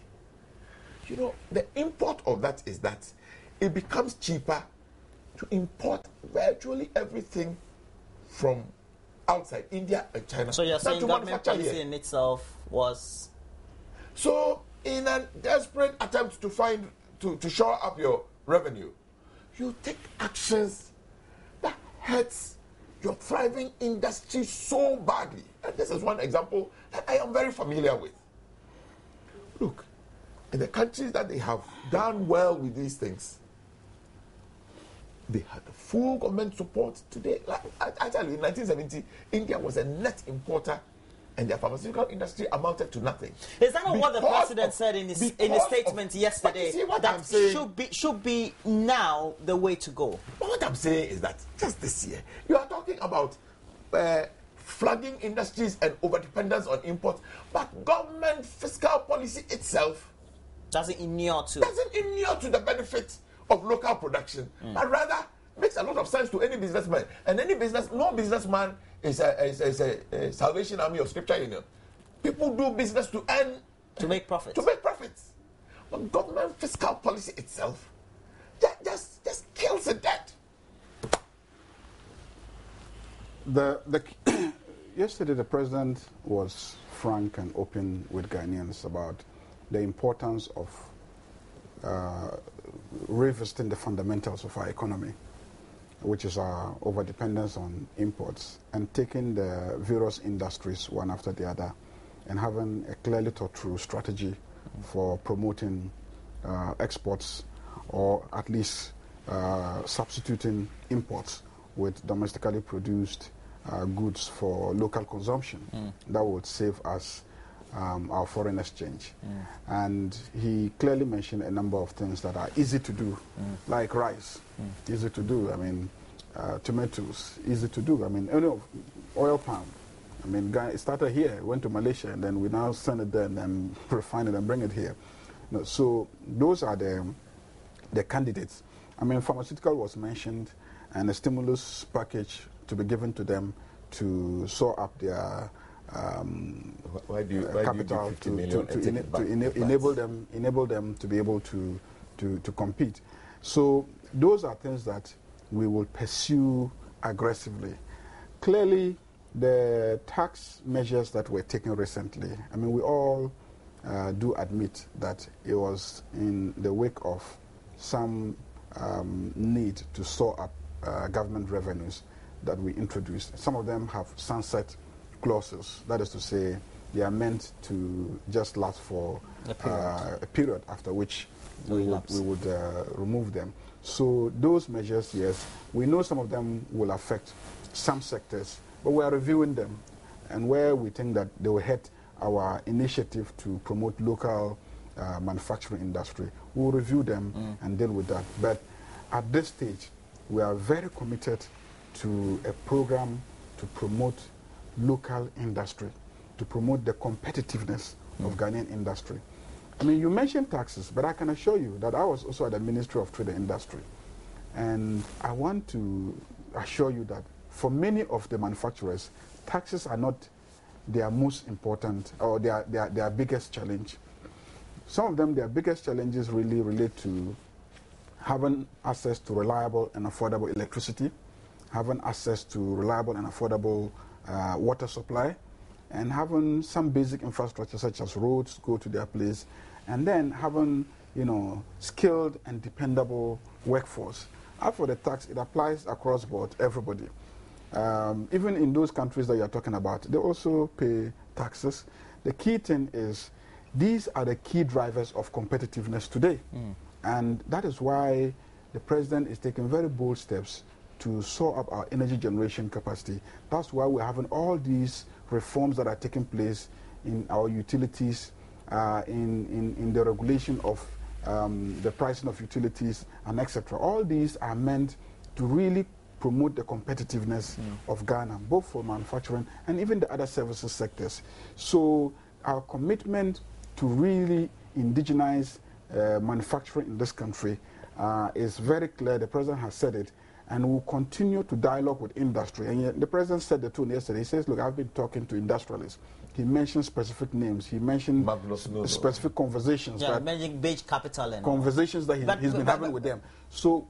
You know, the import of that is that it becomes cheaper to import virtually everything from outside India and China. So you're saying government policy in itself was... So in a desperate attempt to shore up your revenue, you take actions that hurts your thriving industry so badly. And this is one example that I am very familiar with. Look, in the countries that they have done well with these things, they had the full government support today. Like, actually, in 1970, India was a net importer, and their pharmaceutical industry amounted to nothing. Is that not what the president said in his statement yesterday? That should be now the way to go. But what I'm saying is that just this year, you are talking about flagging industries and overdependence on imports, but government fiscal policy itself doesn't inure to the benefit of local production, but rather makes a lot of sense to any businessman. And no businessman is a Salvation Army or Scripture Union. People do business to earn To make profits. To make profits. But government fiscal policy itself just kills it dead. Yesterday, the president was frank and open with Ghanaians about the importance of revisiting the fundamentals of our economy, which is our overdependence on imports, and taking the various industries one after the other and having a clearly thought through strategy for promoting exports, or at least substituting imports with domestically produced goods for local consumption. That would save us our foreign exchange. And he clearly mentioned a number of things that are easy to do, like rice, easy to do. I mean, tomatoes, easy to do. I mean, oil palm. I mean, it started here, went to Malaysia, and then we now send it there and then refine it and bring it here. So those are the candidates. I mean, pharmaceutical was mentioned, and a stimulus package to be given to them to soar up their capital to enable them to be able to compete. So those are things that we will pursue aggressively. Clearly, the tax measures that were taken recently, I mean, we all do admit that it was in the wake of some need to soar up government revenues that we introduced. Some of them have sunset clauses. That is to say, they are meant to just last for a period after which we would remove them. So those measures, yes, we know some of them will affect some sectors, but we are reviewing them. And where we think that they will hurt our initiative to promote local manufacturing industry, we will review them and deal with that. But at this stage, we are very committed to a program to promote local industry, to promote the competitiveness of Ghanaian industry. I mean, you mentioned taxes, but I can assure you that I was also at the Ministry of Trade and Industry. And I want to assure you that for many of the manufacturers, taxes are not their most important or their biggest challenge. Some of them, their biggest challenges really relate to having access to reliable and affordable electricity, having access to reliable and affordable water supply, and having some basic infrastructure such as roads go to their place, and then having, skilled and dependable workforce. As for the tax, it applies across board, everybody. Even in those countries that you're talking about, they also pay taxes. The key thing is these are the key drivers of competitiveness today. And that is why the president is taking very bold steps to soar up our energy generation capacity. That's why we're having all these reforms that are taking place in our utilities, in the regulation of the pricing of utilities, and etc. All these are meant to really promote the competitiveness of Ghana, both for manufacturing and even the other services sectors. So our commitment to really indigenize manufacturing in this country is very clear. The president has said it, and we'll continue to dialogue with industry. And the president said the tune yesterday. He says, look, I've been talking to industrialists. He mentioned specific names. He mentioned specific conversations. Yeah, mentioning beige capital and conversations that he's been having with them. So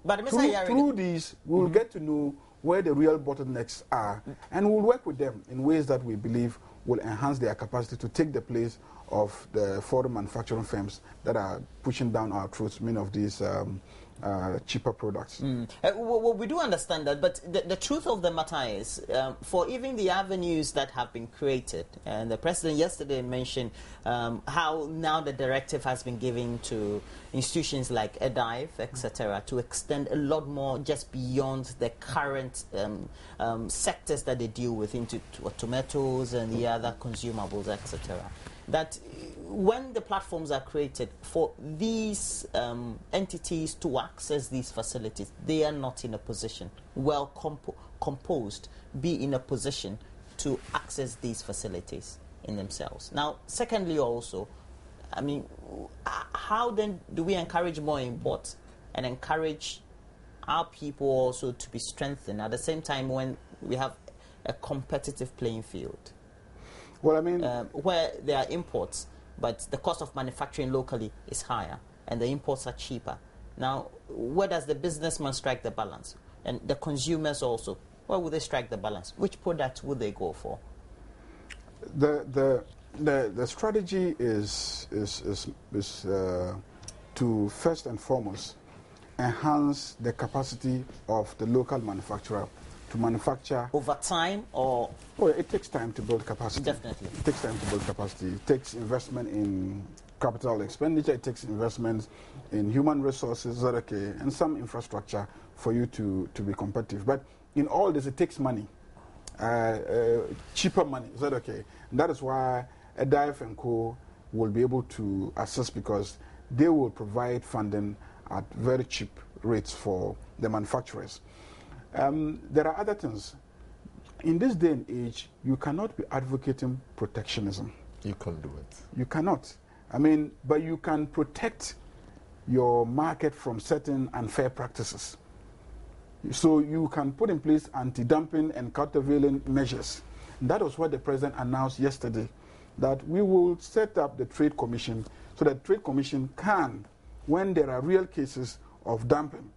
through these, we'll get to know where the real bottlenecks are, and we'll work with them in ways that we believe will enhance their capacity to take the place of the foreign manufacturing firms that are pushing down our throats many of these cheaper products. Well, we do understand that, but the truth of the matter is, for even the avenues that have been created, and the president yesterday mentioned how now the directive has been given to institutions like EDIVE, etc., to extend a lot more just beyond the current sectors that they deal with into tomatoes and the other consumables, etc. That when the platforms are created for these entities to access these facilities, they are not in a position, well composed, be in a position to access these facilities in themselves. Now, secondly also, I mean, how then do we encourage more imports and encourage our people also to be strengthened at the same time when we have a competitive playing field? Well, I mean, where there are imports, but the cost of manufacturing locally is higher and the imports are cheaper. Now, where does the businessman strike the balance? And the consumers also, where would they strike the balance? Which product would they go for? The strategy is to first and foremost enhance the capacity of the local manufacturer to manufacture. Over time, or? Oh, it takes time to build capacity. Definitely. It takes time to build capacity. It takes investment in capital expenditure. It takes investments in human resources, and some infrastructure for you to be competitive. But in all this, it takes money, cheaper money. Is that okay? And that is why DIF and Co will be able to assist, because they will provide funding at very cheap rates for the manufacturers. There are other things. In this day and age, you cannot be advocating protectionism. You can't do it. You cannot. I mean, but you can protect your market from certain unfair practices. So you can put in place anti-dumping and countervailing measures. And that was what the president announced yesterday, that we will set up the Trade Commission so that the Trade Commission can, when there are real cases of dumping,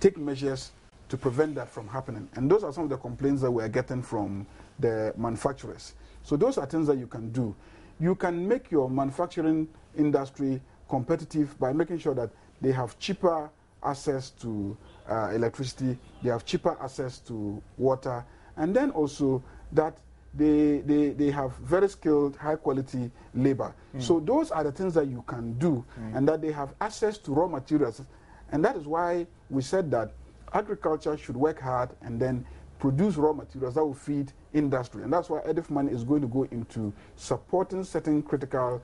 take measures to prevent that from happening. And those are some of the complaints that we're getting from the manufacturers. So those are things that you can do. You can make your manufacturing industry competitive by making sure that they have cheaper access to electricity, they have cheaper access to water, and then also that they have very skilled, high-quality labor. So those are the things that you can do, and that they have access to raw materials. And that is why we said that agriculture should work hard and then produce raw materials that will feed industry. And that's why EDIF money is going to go into supporting certain critical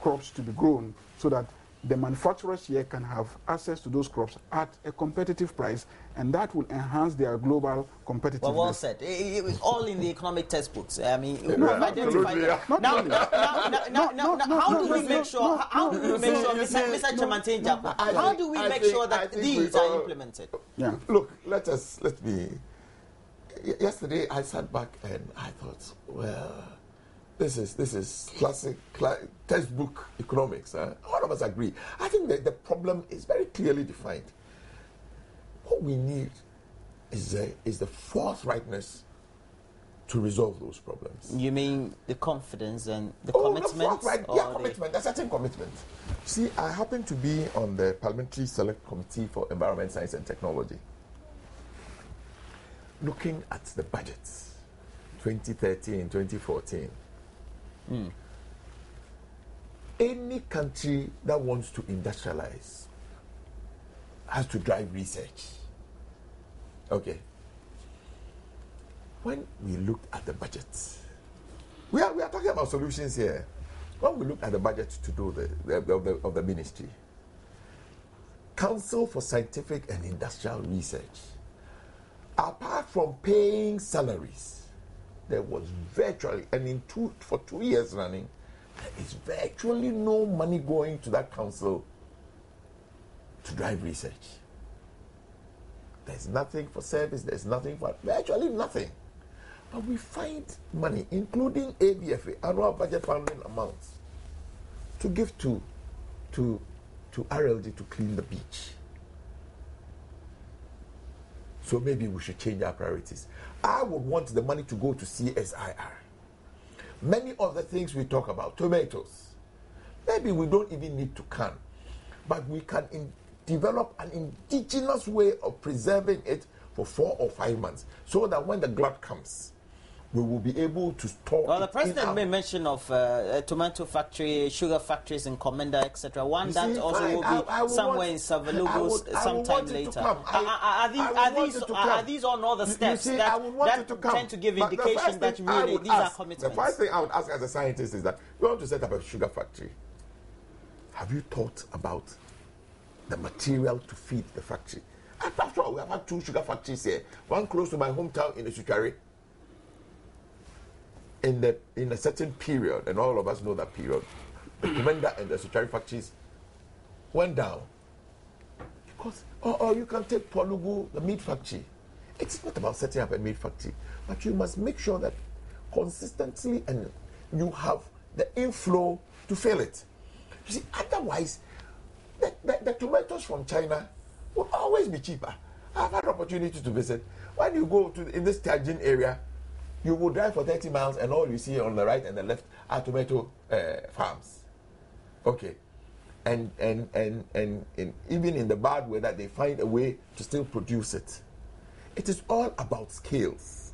crops to be grown, so that the manufacturers here can have access to those crops at a competitive price, and that will enhance their global competitiveness. Well said. It was all in the economic textbooks. I mean, we've identified that. Now, how do we make sure, Mr. Chamantin, how do we make sure that these are implemented? Yeah. Look, let me. Yesterday I sat back and I thought, well, this is classic textbook economics. All of us agree. I think that the problem is very clearly defined. What we need is the forthrightness to resolve those problems. You mean the confidence and the commitment? Commitment. A certain commitment. See, I happen to be on the Parliamentary Select Committee for Environment, Science and Technology. Looking at the budgets, 2013, 2014, any country that wants to industrialize has to drive research. Okay. When we looked at the budgets, we are talking about solutions here. When we looked at the budget to do of the ministry, Council for Scientific and Industrial Research, apart from paying salaries, there was virtually, and for 2 years running, there is virtually no money going to that council to drive research. There's nothing for service, there's nothing for, virtually nothing. But we find money, including ABFA, annual budget funding amounts, to give to RLD to clean the beach. So maybe we should change our priorities. I would want the money to go to CSIR. Many of the things we talk about, tomatoes, maybe we don't even need to can, but we can develop an indigenous way of preserving it for 4 or 5 months, so that when the glut comes, we will be able to store. Well, the president made mention of a tomato factory, sugar factories in Komenda, etc. One that also will be somewhere in Savalugu sometime later. Are these all the steps that tend to give indication that really these are commitments? The first thing I would ask as a scientist is that we want to set up a sugar factory. Have you thought about the material to feed the factory? After all, we have had 2 sugar factories here. One close to my hometown in Esutare. In a certain period, and all of us know that period, the Komenda and the Esutare factories went down. Because, or you can take Polugu, the meat factory. It's not about setting up a meat factory, but you must make sure that consistently and you have the inflow to fill it. You see, otherwise, the tomatoes from China will always be cheaper. I've had opportunity to visit. When you go in this Tianjin area, you will drive for 30 miles and all you see on the right and the left are tomato farms. Okay. And even in the bad weather, they find a way to still produce it. It is all about scales.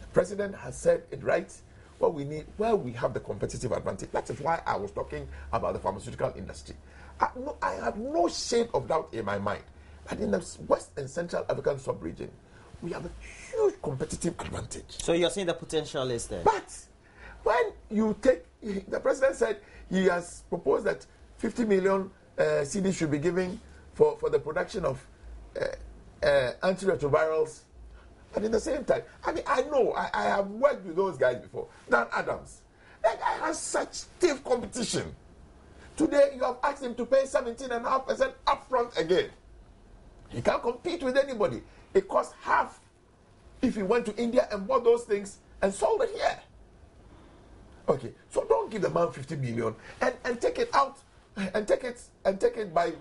The president has said it right. What we need, where we have the competitive advantage. That is why I was talking about the pharmaceutical industry. I have no shade of doubt in my mind that in the West and Central African sub-region, we have a huge competitive advantage. So you're saying the potential is there? But when you take, the president said he has proposed that 50 million cedis should be given for the production of antiretrovirals. But in the same time, I mean, I know, I have worked with those guys before. Dan Adams, that guy has such stiff competition. Today, you have asked him to pay 17.5% upfront again. He can't compete with anybody. It costs half if he went to India and bought those things and sold it here. Okay, so don't give the man 50 million and take it out and take it by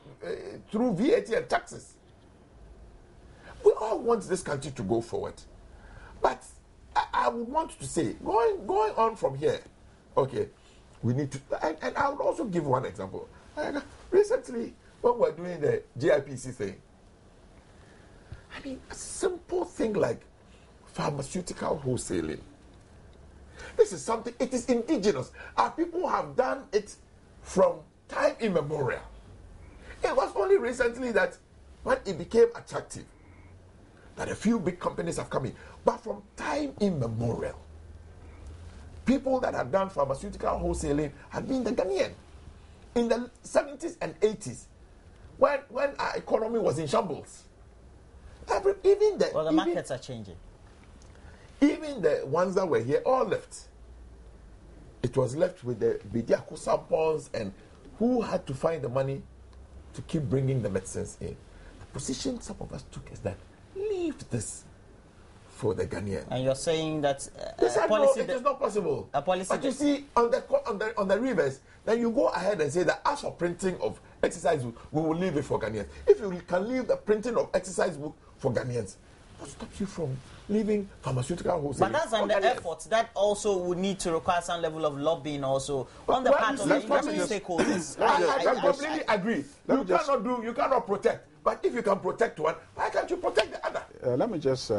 through VAT and taxes. We all want this country to go forward, but I would want to say going on from here. Okay, we need to, and I would also give one example. Recently, when we were doing the GIPC thing, I mean, a simple thing like pharmaceutical wholesaling. This is something, it is indigenous. Our people have done it from time immemorial. It was only recently that when it became attractive, that a few big companies have come in. But from time immemorial, people that had done pharmaceutical wholesaling had been the Ghanaian. In the 70s and 80s, when our economy was in shambles, the markets are changing. Even the ones that were here all left. It was left with the Bidiako sampons and who had to find the money to keep bringing the medicines in. The position some of us took is that leave this for the Ghanaian. And you're saying that no, it is not possible. But you see, on the rivers, then you go ahead and say that as for printing of exercise book, we will leave it for Ghanaians. If you can leave the printing of exercise book for Ghanaians, what stops you from leaving pharmaceutical wholesaling? But that's under efforts. That also would need to require some level of lobbying also on the part of the industry stakeholders. I completely agree. You cannot protect. But if you can protect one, why can't you protect the other? Let me just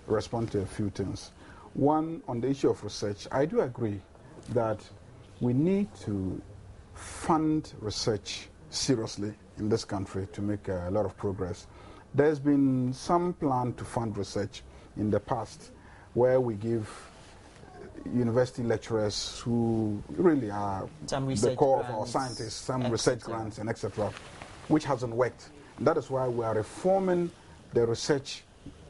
respond to a few things. One, on the issue of research, I do agree that we need to fund research seriously in this country to make a lot of progress. There's been some plan to fund research in the past where we give university lecturers who really are the core of our scientists, some research grants and etc., which hasn't worked. And that is why we are reforming the research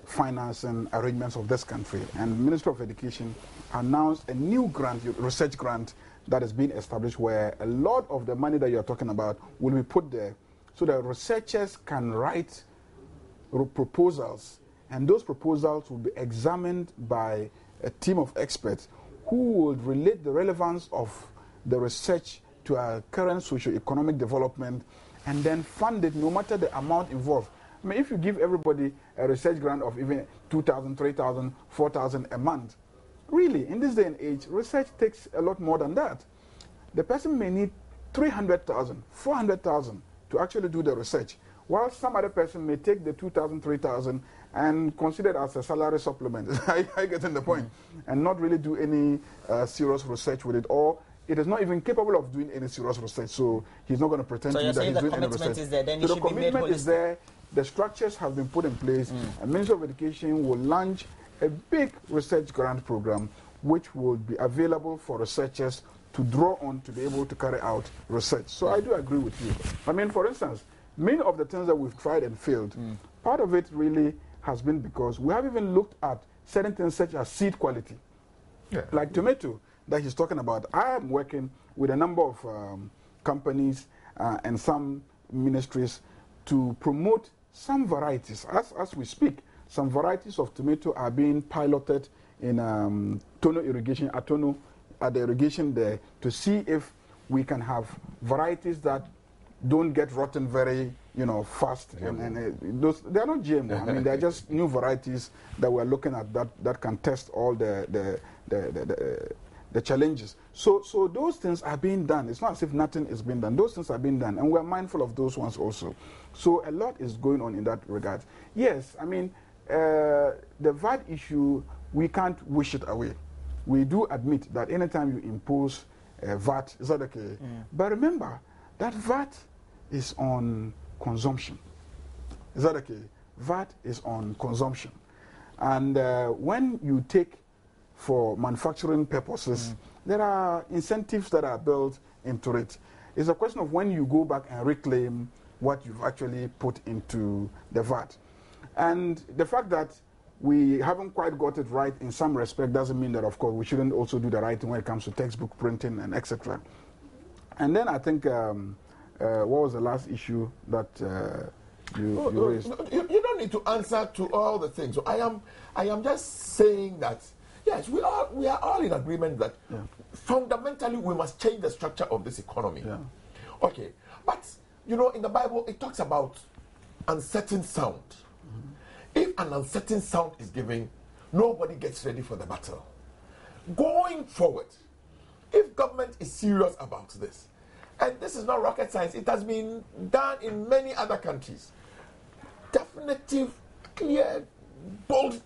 financing arrangements of this country. And the Ministry of Education announced a new grant, research grant, that is being established where a lot of the money that you're talking about will be put there so that researchers can write proposals, and those proposals will be examined by a team of experts who would relate the relevance of the research to our current socio-economic development and then fund it no matter the amount involved. I mean, if you give everybody a research grant of even 2,000, 3,000, 4,000 a month, really, in this day and age, research takes a lot more than that. The person may need 300,000, 400,000 to actually do the research, while some other person may take the 2,000, 3,000 and consider it as a salary supplement. I get in the point. And not really do any serious research with it, or it is not even capable of doing any serious research, so he's not going to pretend to do that he's doing any research. Is there, then so the commitment is there, the structures have been put in place, and Ministry of Education will launch a big research grant program which will be available for researchers to draw on to be able to carry out research. So I do agree with you. I mean, for instance, many of the things that we've tried and failed, part of it really has been because we have even looked at certain things such as seed quality. Like tomato that he's talking about. I am working with a number of companies and some ministries to promote some varieties. As we speak, some varieties of tomato are being piloted in Tono irrigation, Atono at the irrigation there to see if we can have varieties that don't get rotten very, fast. And those, they're not GMO. I mean, they're just new varieties that we're looking at that can test all the challenges. So those things are being done. It's not as if nothing is being done. Those things are being done, and we're mindful of those ones also. So a lot is going on in that regard. Yes, I mean, the VAT issue, we can't wish it away. We do admit that anytime you impose VAT, is that okay? But remember, that VAT is on consumption. Is that okay? VAT is on consumption. And when you take for manufacturing purposes, there are incentives that are built into it. It's a question of when you go back and reclaim what you've actually put into the VAT. And the fact that we haven't quite got it right in some respect doesn't mean that, of course, we shouldn't also do the right thing when it comes to textbook printing and etc. And then I think, what was the last issue that you raised? You don't need to answer to all the things. So I am just saying that, yes, we are all in agreement that fundamentally we must change the structure of this economy. Yeah. Okay, but in the Bible it talks about uncertain sound. If an uncertain sound is given, nobody gets ready for the battle. Going forward, if government is serious about this, and this is not rocket science, it has been done in many other countries. Definitive, clear, bold.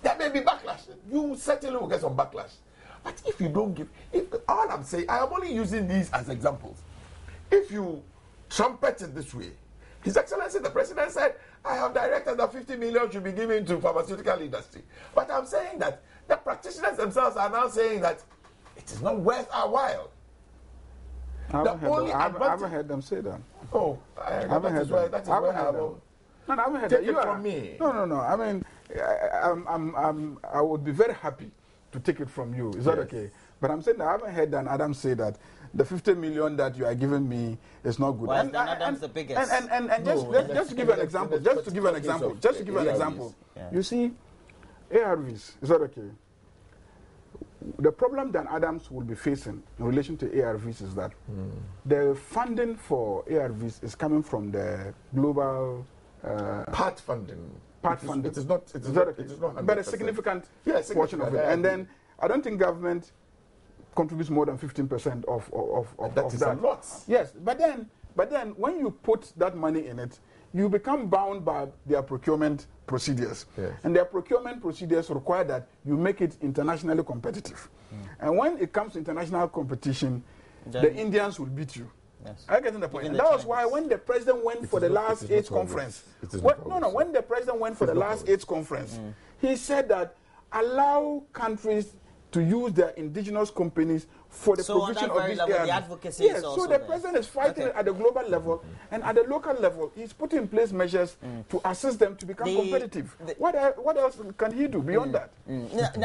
There may be backlash. You certainly will get some backlash. But if you don't give, all I'm saying, I am only using these as examples. If you trumpet it this way, His Excellency the President said, I have directed that 50 million should be given to pharmaceutical industry. But I'm saying that the practitioners themselves are now saying that it is not worth our while. I haven't heard them say that. Oh, I haven't heard that. That is where I will take it from me. No. I mean, I would be very happy to take it from you. Is that okay? But I'm saying that I haven't heard Adam say that the 50 million that you are giving me is not good. Well, Adam's the biggest. Just to give an example. You see, ARVs, is that okay? The problem that Adams will be facing in relation to ARVs is that the funding for ARVs is coming from the global part funding. It is not. But a significant portion of it. And then I don't think government contributes more than 15% of that. Is a lot. Yes, but then when you put that money in it, you become bound by their procurement procedures. Yes. And their procurement procedures require that you make it internationally competitive. And when it comes to international competition, the Indians will beat you. Yes. I get the point. And that was why when the president went for the last AIDS conference, when the president went for the last AIDS conference, he said that allow countries to use their indigenous companies for the provision of these areas. The advocacy yes, is also so the president is fighting at the global level, and at the local level, he's putting in place measures to assist them to become competitive. What else can he do beyond that?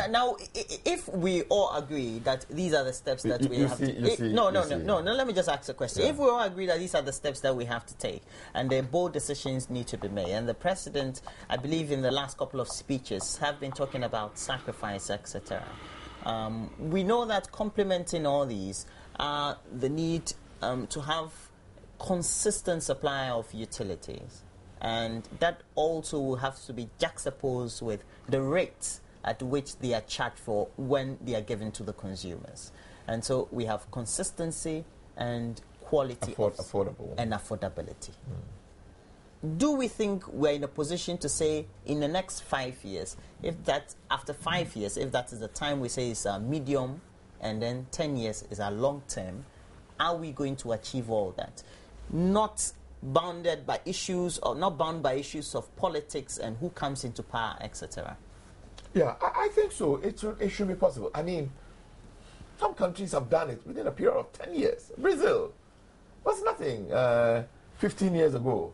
Now, if we all agree that these are the steps that we have to... No, let me just ask a question. If we all agree that these are the steps that we have to take, and the bold decisions need to be made, and the president, I believe in the last couple of speeches, have been talking about sacrifice, etc., we know that complementing all these are the need to have consistent supply of utilities, and that also will have to be juxtaposed with the rates at which they are charged for when they are given to the consumers. And so we have consistency and quality and affordability. Do we think we're in a position to say in the next 5 years, if that after 5 years, if that is the time we say is medium, and then 10 years is our long term, are we going to achieve all that? Not bounded by issues, or not bound by issues of politics and who comes into power, etc. Yeah, I think so. It should be possible. I mean, some countries have done it within a period of 10 years. Brazil was nothing 15 years ago.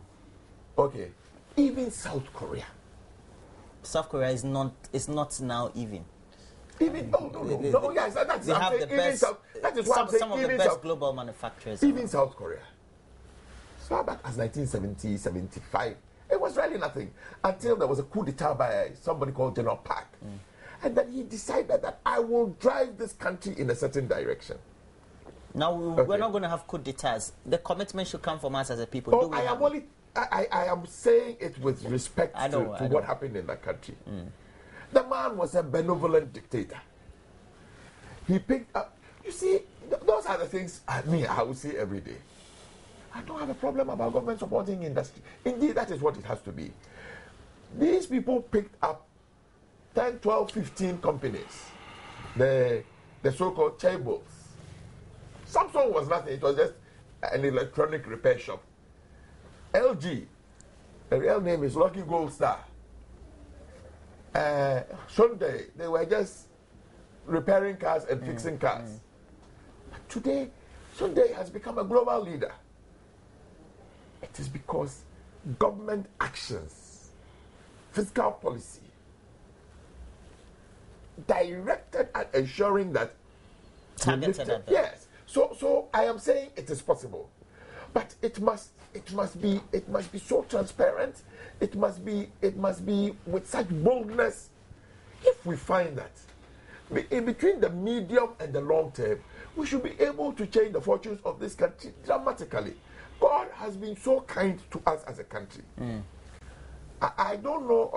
Okay, even South Korea. South Korea is not now even. Even yes, that's they have the best. That is what some of the best global manufacturers. Even South Korea. So back as 1970, 75, it was really nothing until there was a coup d'etat by somebody called General Park, And then he decided that I will drive this country in a certain direction. Now, we're not going to have coup d'etats. The commitment should come from us as a people. Oh, I am saying it with respect to what happened in that country. The man was a benevolent dictator. He picked up, you see, those are the things I will say every day. I don't have a problem about government supporting industry. Indeed, that is what it has to be. These people picked up 10, 12, 15 companies, the so-called chaebols. Samsung was nothing, it was just an electronic repair shop. LG, the real name is Lucky Gold Star. Hyundai, they were just repairing cars and fixing cars. But today, Hyundai has become a global leader. It is because government actions, fiscal policy, directed at ensuring that targeted. Yes. So I am saying it is possible, but it must be so transparent. It must be with such boldness. If we find that in between the medium and the long term, we should be able to change the fortunes of this country dramatically. God has been so kind to us as a country. I don't know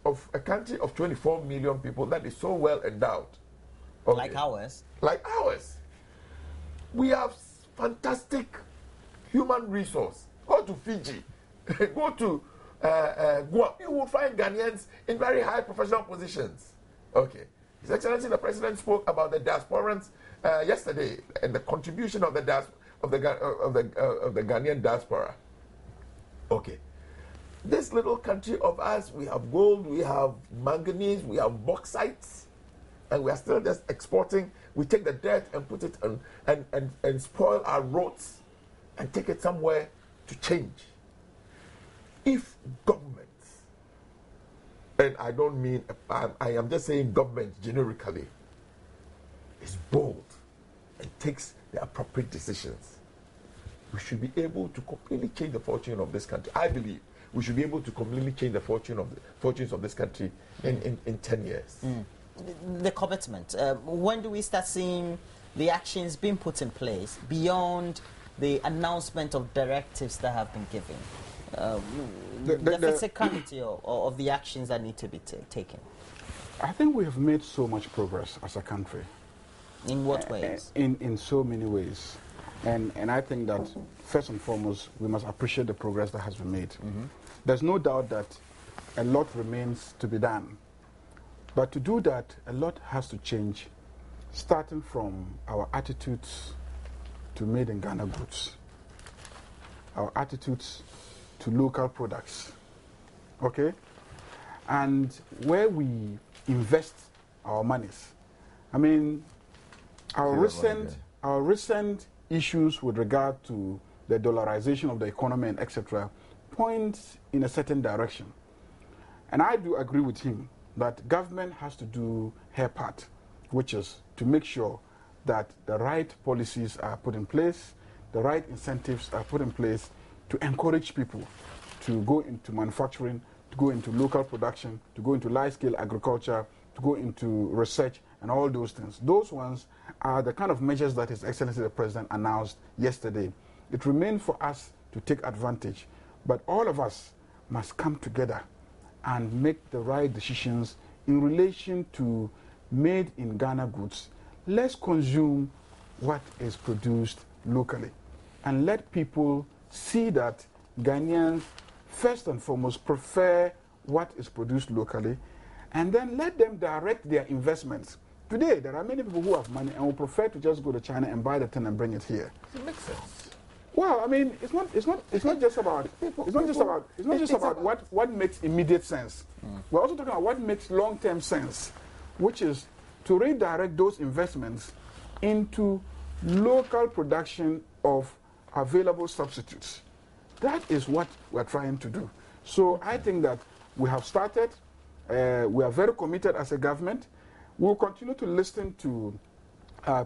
of a country of 24 million people that is so well endowed. Okay. Like ours? Like ours. We have fantastic human resource. Go to Fiji, go to Guam. You will find Ghanaians in very high professional positions. Okay. His Excellency the President spoke about the diasporans yesterday and the contribution of the Ghanaian diaspora. Okay. This little country of ours, we have gold, we have manganese, we have bauxites, and we are still just exporting. We take the dirt and put it on and spoil our roads and take it somewhere to change. If governments, and I don't mean, I am just saying government generically, is bold and takes the appropriate decisions, we should be able to completely change the fortune of this country. I believe we should be able to completely change the fortunes of this country in 10 years. The commitment. When do we start seeing the actions being put in place beyond the announcement of directives that have been given? The physicality of the actions that need to be taken. I think we have made so much progress as a country. In what ways? In so many ways. And I think that, first and foremost, we must appreciate the progress that has been made. There's no doubt that a lot remains to be done. But to do that, a lot has to change, starting from our attitudes to made in Ghana goods, our attitudes to local products, okay? And where we invest our monies. I mean, our recent issues with regard to the dollarization of the economy and etc. point in a certain direction. And I do agree with him that government has to do her part, which is to make sure that the right policies are put in place, the right incentives are put in place to encourage people to go into manufacturing, to go into local production, to go into large-scale agriculture, to go into research and all those things. Those ones are the kind of measures that His Excellency the President announced yesterday. It remains for us to take advantage, but all of us must come together and make the right decisions in relation to made in Ghana goods. Let's consume what is produced locally and let people see that Ghanaians first and foremost prefer what is produced locally, and then let them direct their investments. Today there are many people who have money and will prefer to just go to China and buy the thing and bring it here. It makes sense. Well, I mean, it's not just about what makes immediate sense. We're also talking about what makes long-term sense, which is to redirect those investments into local production of available substitutes. That is what we're trying to do. So I think that we have started. We are very committed as a government. We'll continue to listen to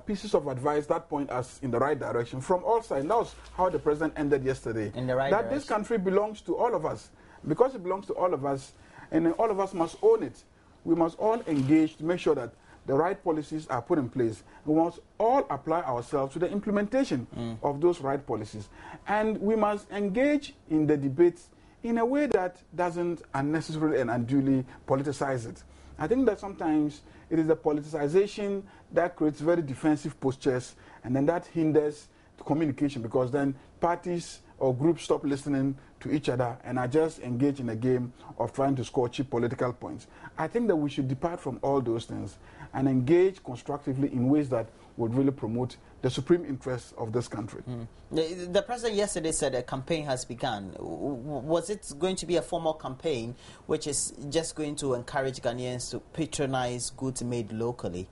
pieces of advice that point us in the right direction from all sides. That was how the President ended yesterday. In the right that direction. This country belongs to all of us. Because it belongs to all of us, and then all of us must own it. we must all engage to make sure that the right policies are put in place. We must all apply ourselves to the implementation of those right policies. And we must engage in the debates in a way that doesn't unnecessarily and unduly politicize it. I think that sometimes it is the politicization that creates very defensive postures, and then that hinders the communication, because then parties or groups stop listening to each other and are just engaged in a game of trying to score cheap political points. I think that we should depart from all those things and engage constructively in ways that would really promote the supreme interests of this country. The president yesterday said a campaign has begun. Was it going to be a formal campaign which is just going to encourage Ghanaians to patronize goods made locally?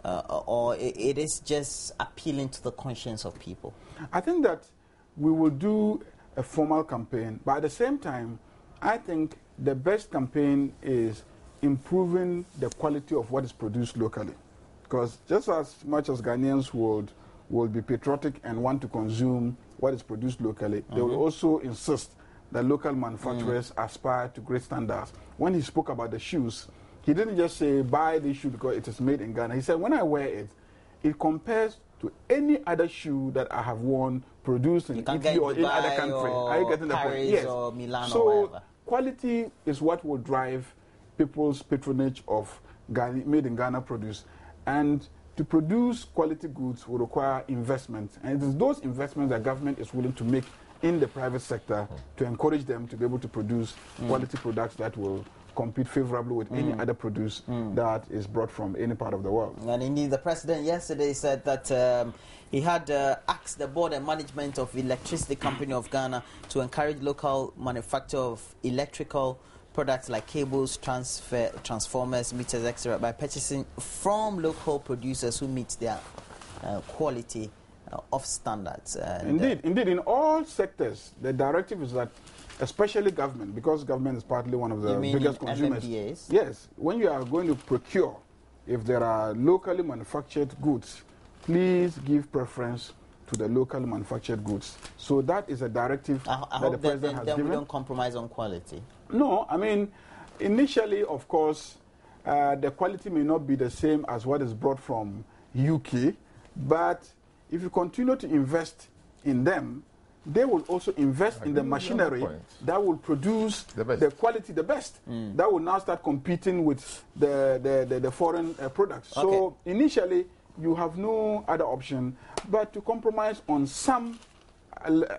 Or it is just appealing to the conscience of people? I think that we will do a formal campaign, but at the same time, I think the best campaign is improving the quality of what is produced locally. Because just as much as Ghanaians will be patriotic and want to consume what is produced locally, they will also insist that local manufacturers aspire to great standards. When he spoke about the shoes, he didn't just say, buy this shoe because it is made in Ghana. He said, when I wear it, it compares to any other shoe that I have worn produced in Italy or any other country. Are you getting the point? Paris or Milan so or whatever. Quality is what will drive people's patronage of made in Ghana produce. And to produce quality goods will require investment. And it is those investments that government is willing to make in the private sector to encourage them to be able to produce quality products that will compete favorably with any other produce that is brought from any part of the world. And indeed, the president yesterday said that he had asked the board and management of Electricity Company of Ghana to encourage local manufacture of electrical products like cables, transformers, meters, etc., by purchasing from local producers who meet their quality of standards. Indeed, in all sectors, the directive is that, especially government, because government is partly one of the biggest consumers. MMDAs? Yes, when you are going to procure, if there are locally manufactured goods, please give preference to the locally manufactured goods. So that is a directive that the president has given. We don't compromise on quality. No, I mean, initially, of course, the quality may not be the same as what is brought from UK, but if you continue to invest in them, they will also invest in the machinery that will produce the quality, the best. That will now start competing with the foreign products. Okay. So initially, you have no other option but to compromise on some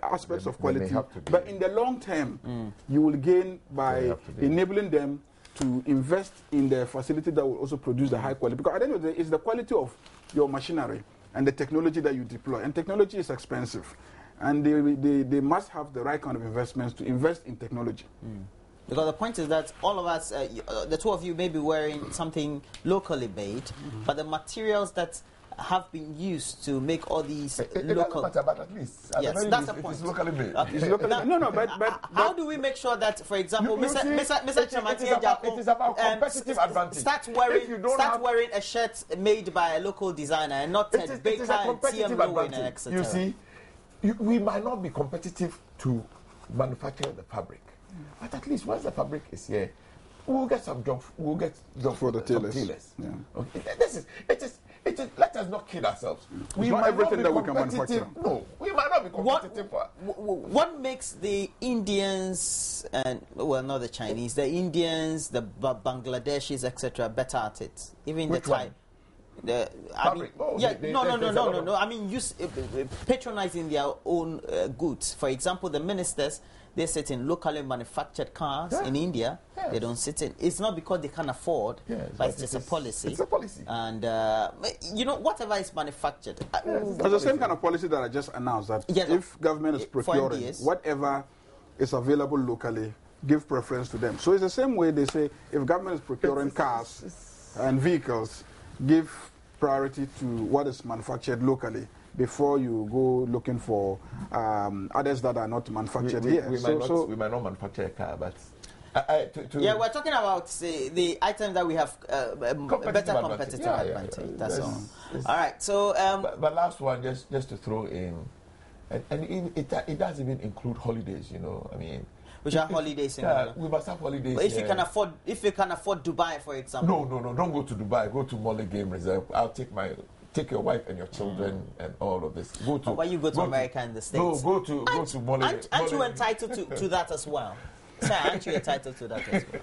aspects of quality. But in the long term, you will gain by enabling them to invest in the facility that will also produce the high quality. Because at the end of the day, it's the quality of your machinery and the technology that you deploy. And technology is expensive. And they must have the right kind of investments to invest in technology. Because the point is that all of us, the two of you may be wearing something locally made, but the materials that have been used to make all these local... But at least, yes, that's the point. It's locally made. It's locally made. No, but how do we make sure that, for example, Mr. It is about competitive advantage. Start wearing a shirt made by a local designer and not Ted Baker and TM Lowen and etc. You see, we might not be competitive to manufacture the fabric, but at least once the fabric is here, we'll get some jobs. We'll get jobs for the tailors. Yeah. Okay. It is. Let us not kid ourselves. We might everything that we can manufacture. No, we might not be competitive. What makes the Indians and not the Chinese, the Indians, the Bangladeshis, etc., better at it? Even Which the Thai. One? No. I mean, patronizing their own goods. For example, the ministers, they sit in locally manufactured cars in India. Yes. They don't sit in. It's not because they can't afford, but it's just a policy. It's a policy. And, whatever is manufactured. It's the same kind of policy that I just announced, that if government is procuring whatever is available locally, give preference to them. So it's the same way they say, if government is procuring cars and vehicles, give priority to what is manufactured locally before you go looking for others that are not manufactured here. We might not manufacture a car, but... we're talking about the items that we have better competitive advantage. That's all. All right, so... but last one, just to throw in, and it does even include holidays, I mean... We should have holidays in Ghana. We must have holidays. But if you can afford Dubai, for example. No, don't go to Dubai. Go to Mole Game Reserve. I'll take your wife and your children and all of this. Go to. Why you go to America and the States? No, go to Mole. Aren't you entitled to that as well? Sir, aren't you entitled to that as well?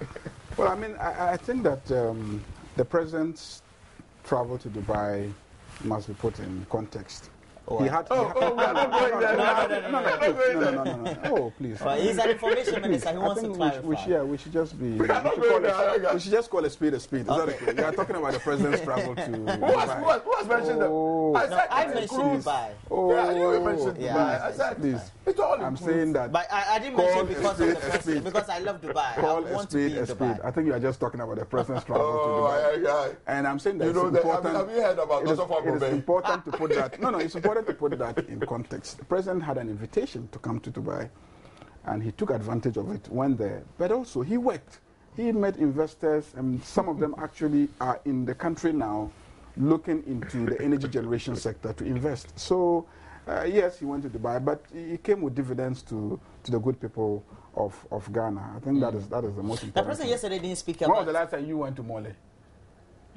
Well, I mean, I think that the president's travel to Dubai must be put in context. We are not going there. No. Oh, please. Well, he's an information minister. He wants to clarify. We should just be. We should just call a spade a spade. Is that okay? We are talking about the president's travel to Dubai. Who has mentioned that? I mentioned Dubai. You mentioned Dubai. I said, please. I'm saying that. But I didn't mention because of the president. Because I love Dubai. Call I want to be in Dubai. I think you are just talking about the president's travel to Dubai. And I'm saying that it's important. Have you heard about it is important to put that. No, it's important to put that in context. The president had an invitation to come to Dubai, and he took advantage of it, went there. But also, he worked. He met investors, and some of them actually are in the country now looking into the energy generation sector to invest. So, yes, he went to Dubai, but he came with dividends to the good people of Ghana. I think that is the most important. The president yesterday didn't speak about... When was the last time you went to Mole?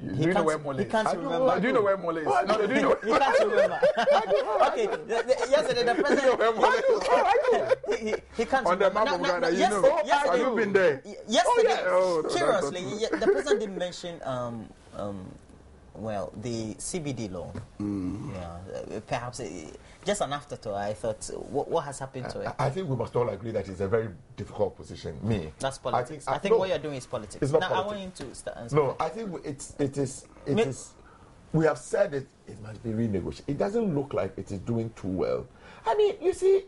Do you know where Mole is? He can't remember. Do you know where Mole is? No, do you know? He can't remember. Okay, yesterday the president... He can't remember. On the remember. map of Ghana, you know. Have you been there? Yesterday, seriously, the president didn't mention... well, the CBD loan, yeah, perhaps just an afterthought. I thought, what has happened to it? I think we must all agree that it's a very difficult position. That's politics. I think what you're doing is politics. It's not now, politics. I want you to start. No, I think it is. We have said it must be renegotiated. It doesn't look like it is doing too well. I mean, you see,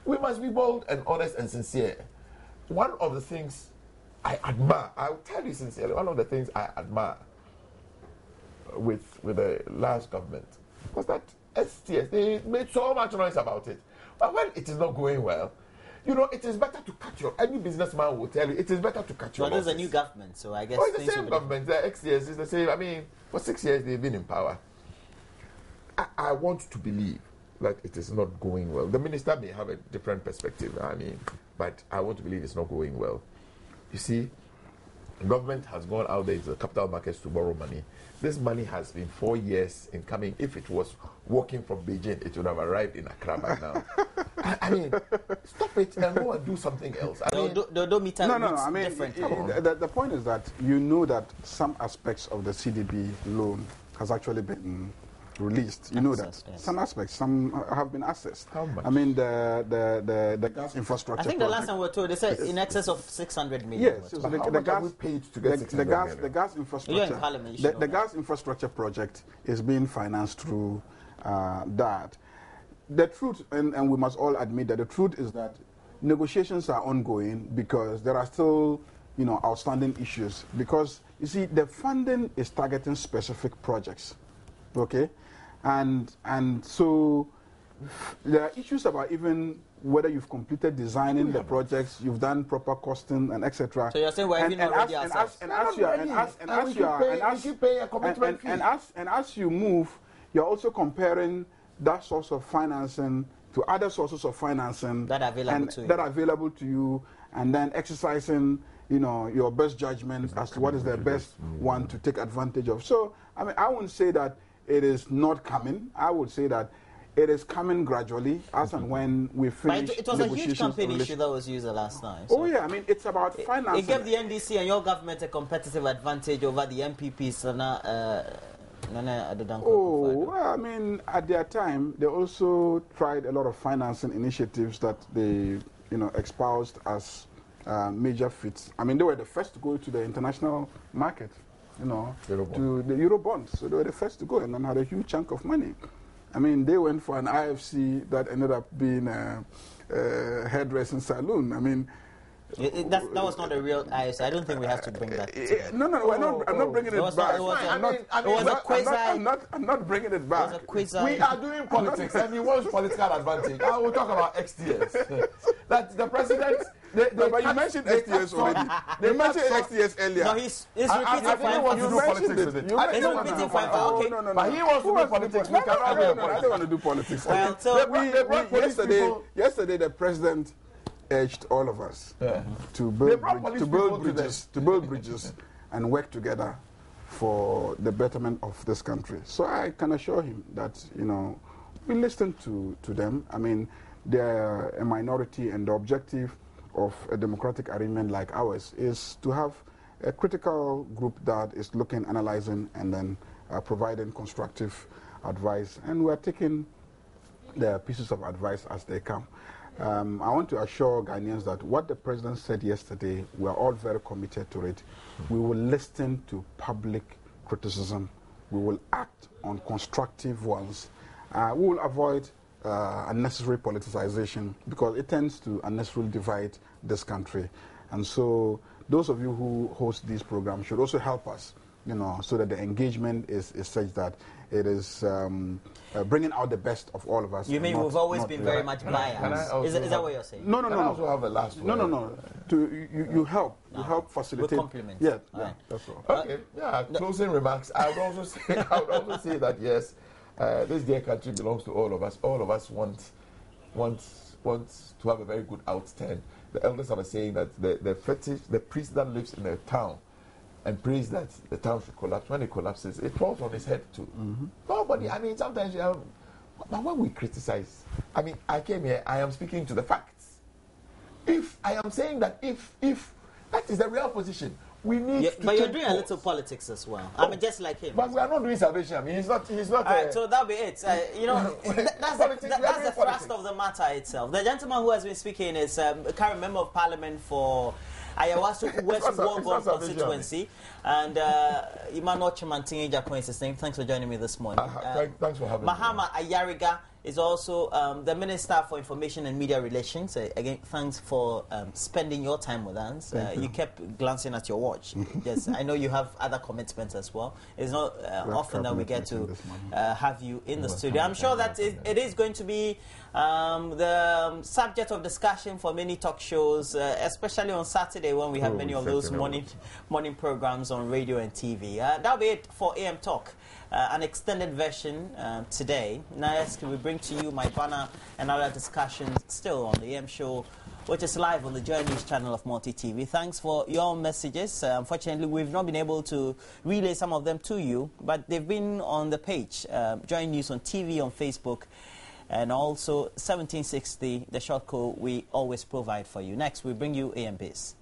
we must be bold and honest and sincere. One of the things I admire, I'll tell you sincerely, one of the things I admire with the last government was that STS, they made so much noise about it. But when it is not going well, you know, it is better to cut your... Any businessman will tell you, it is better to cut your losses. There's a new government, so I guess... it's the same government. The XTS is the same. I mean, for 6 years, they've been in power. I want to believe that it is not going well. The minister may have a different perspective, I mean, but I want to believe it's not going well. You see, the government has gone out there into the capital markets to borrow money. This money has been 4 years in coming. If it was walking from Beijing, it would have arrived in Accra by now. I mean, stop it and go and do something else. I mean, I mean, the point is that you know that some aspects of the CDB loan has actually been released. You know that. Yes. Some aspects, some have been accessed. How much? I mean, the gas infrastructure. I think the last time we were told, they said in excess of 600 million. Yes, so the gas we paid to get the gas infrastructure. The gas infrastructure project is being financed through that. The truth, and we must all admit that the truth is that negotiations are ongoing because there are still, you know, outstanding issues. Because you see, the funding is targeting specific projects. Okay, and so there are issues about even whether you've completed designing the projects, you've done proper costing and etc. So you're saying we're even already ourselves. And as you move, you're also comparing that source of financing to other sources of financing that are available to you, and then exercising, you know, your best judgment as to what is the best one to take advantage of. So I mean, I wouldn't say that it is not coming. I would say that it is coming gradually as and when we finish. But it was a huge campaign issue that was used the last time. So oh yeah, I mean, it's about financing. It gave the NDC and your government a competitive advantage over the MPPs. Well, I mean, at their time, they also tried a lot of financing initiatives that they, you know, espoused as major feats. I mean, they were the first to go to the international market, you know, to the Euro bonds. So they were the first to go and then had a huge chunk of money. I mean, they went for an IFC that ended up being a hairdressing salon. I mean, that was not a real IFC. I don't think we have to bring that. No, I'm not bringing it back. I'm not bringing it back. We are doing politics, and he wants political advantage. I will talk about XTS. That the president. But you mentioned XTS already. You mentioned XTS earlier. No, he's repeating fine. You mentioned it. He's repeating fine. Okay. No. But he wants to do politics. We cannot do politics. I don't want to do politics. Yesterday, the president urged all of us to build bridges and work together for the betterment of this country. So I can assure him that, you know, we listen to them. I mean, they're a minority, and the objective of a democratic arrangement like ours is to have a critical group that is looking, analyzing, and then providing constructive advice. And we're taking the pieces of advice as they come. I want to assure Ghanaians that what the president said yesterday, we are all very committed to it. We will listen to public criticism. We will act on constructive ones. We will avoid unnecessary politicization, because it tends to unnecessarily divide this country. And so those of you who host these programs should also help us, you know, so that the engagement is such that it is bringing out the best of all of us. You mean we've always been very much biased? Is that what you're saying? No. I also have a last word? No. You help. You help facilitate. With compliments. Yeah, right. That's all. Okay. Closing remarks. I would also say that yes, this dear country belongs to all of us. All of us want to have a very good outturn. The elders are saying that the priest that lives in a town and prays that the town should collapse. When it collapses, it falls on his head too. Nobody, I mean, sometimes you have, but when we criticize, I mean, I came here, I am speaking to the facts. If I am saying that if that is the real position, we need to. But you're doing a little politics as well. I mean, just like him. But we are not doing salvation. I mean, he's not. All right, so that'll be it. You know, that's the thrust of the matter itself. The gentleman who has been speaking is current member of parliament for Ayawaso West Walkon constituency, and Emmanuel Chimantin Acquah is his name. Thanks for joining me this morning. Thanks for having me. Mahama Ayariga is also the Minister for Information and Media Relations. Again, thanks for spending your time with us. You kept glancing at your watch. Yes, I know you have other commitments as well. It's not often that we get to have you in the studio. I'm sure that it is going to be the subject of discussion for many talk shows, especially on Saturday when we have many of those morning programs on radio and TV. That'll be it for AM Talk. An extended version today. Next, we bring to you my banner and other discussions still on the AM show, which is live on the Joynews channel of Multi TV. Thanks for your messages. Unfortunately, we've not been able to relay some of them to you, but they've been on the page, Joynews on TV, on Facebook, and also 1760, the short code we always provide for you. Next, we bring you AM Biz.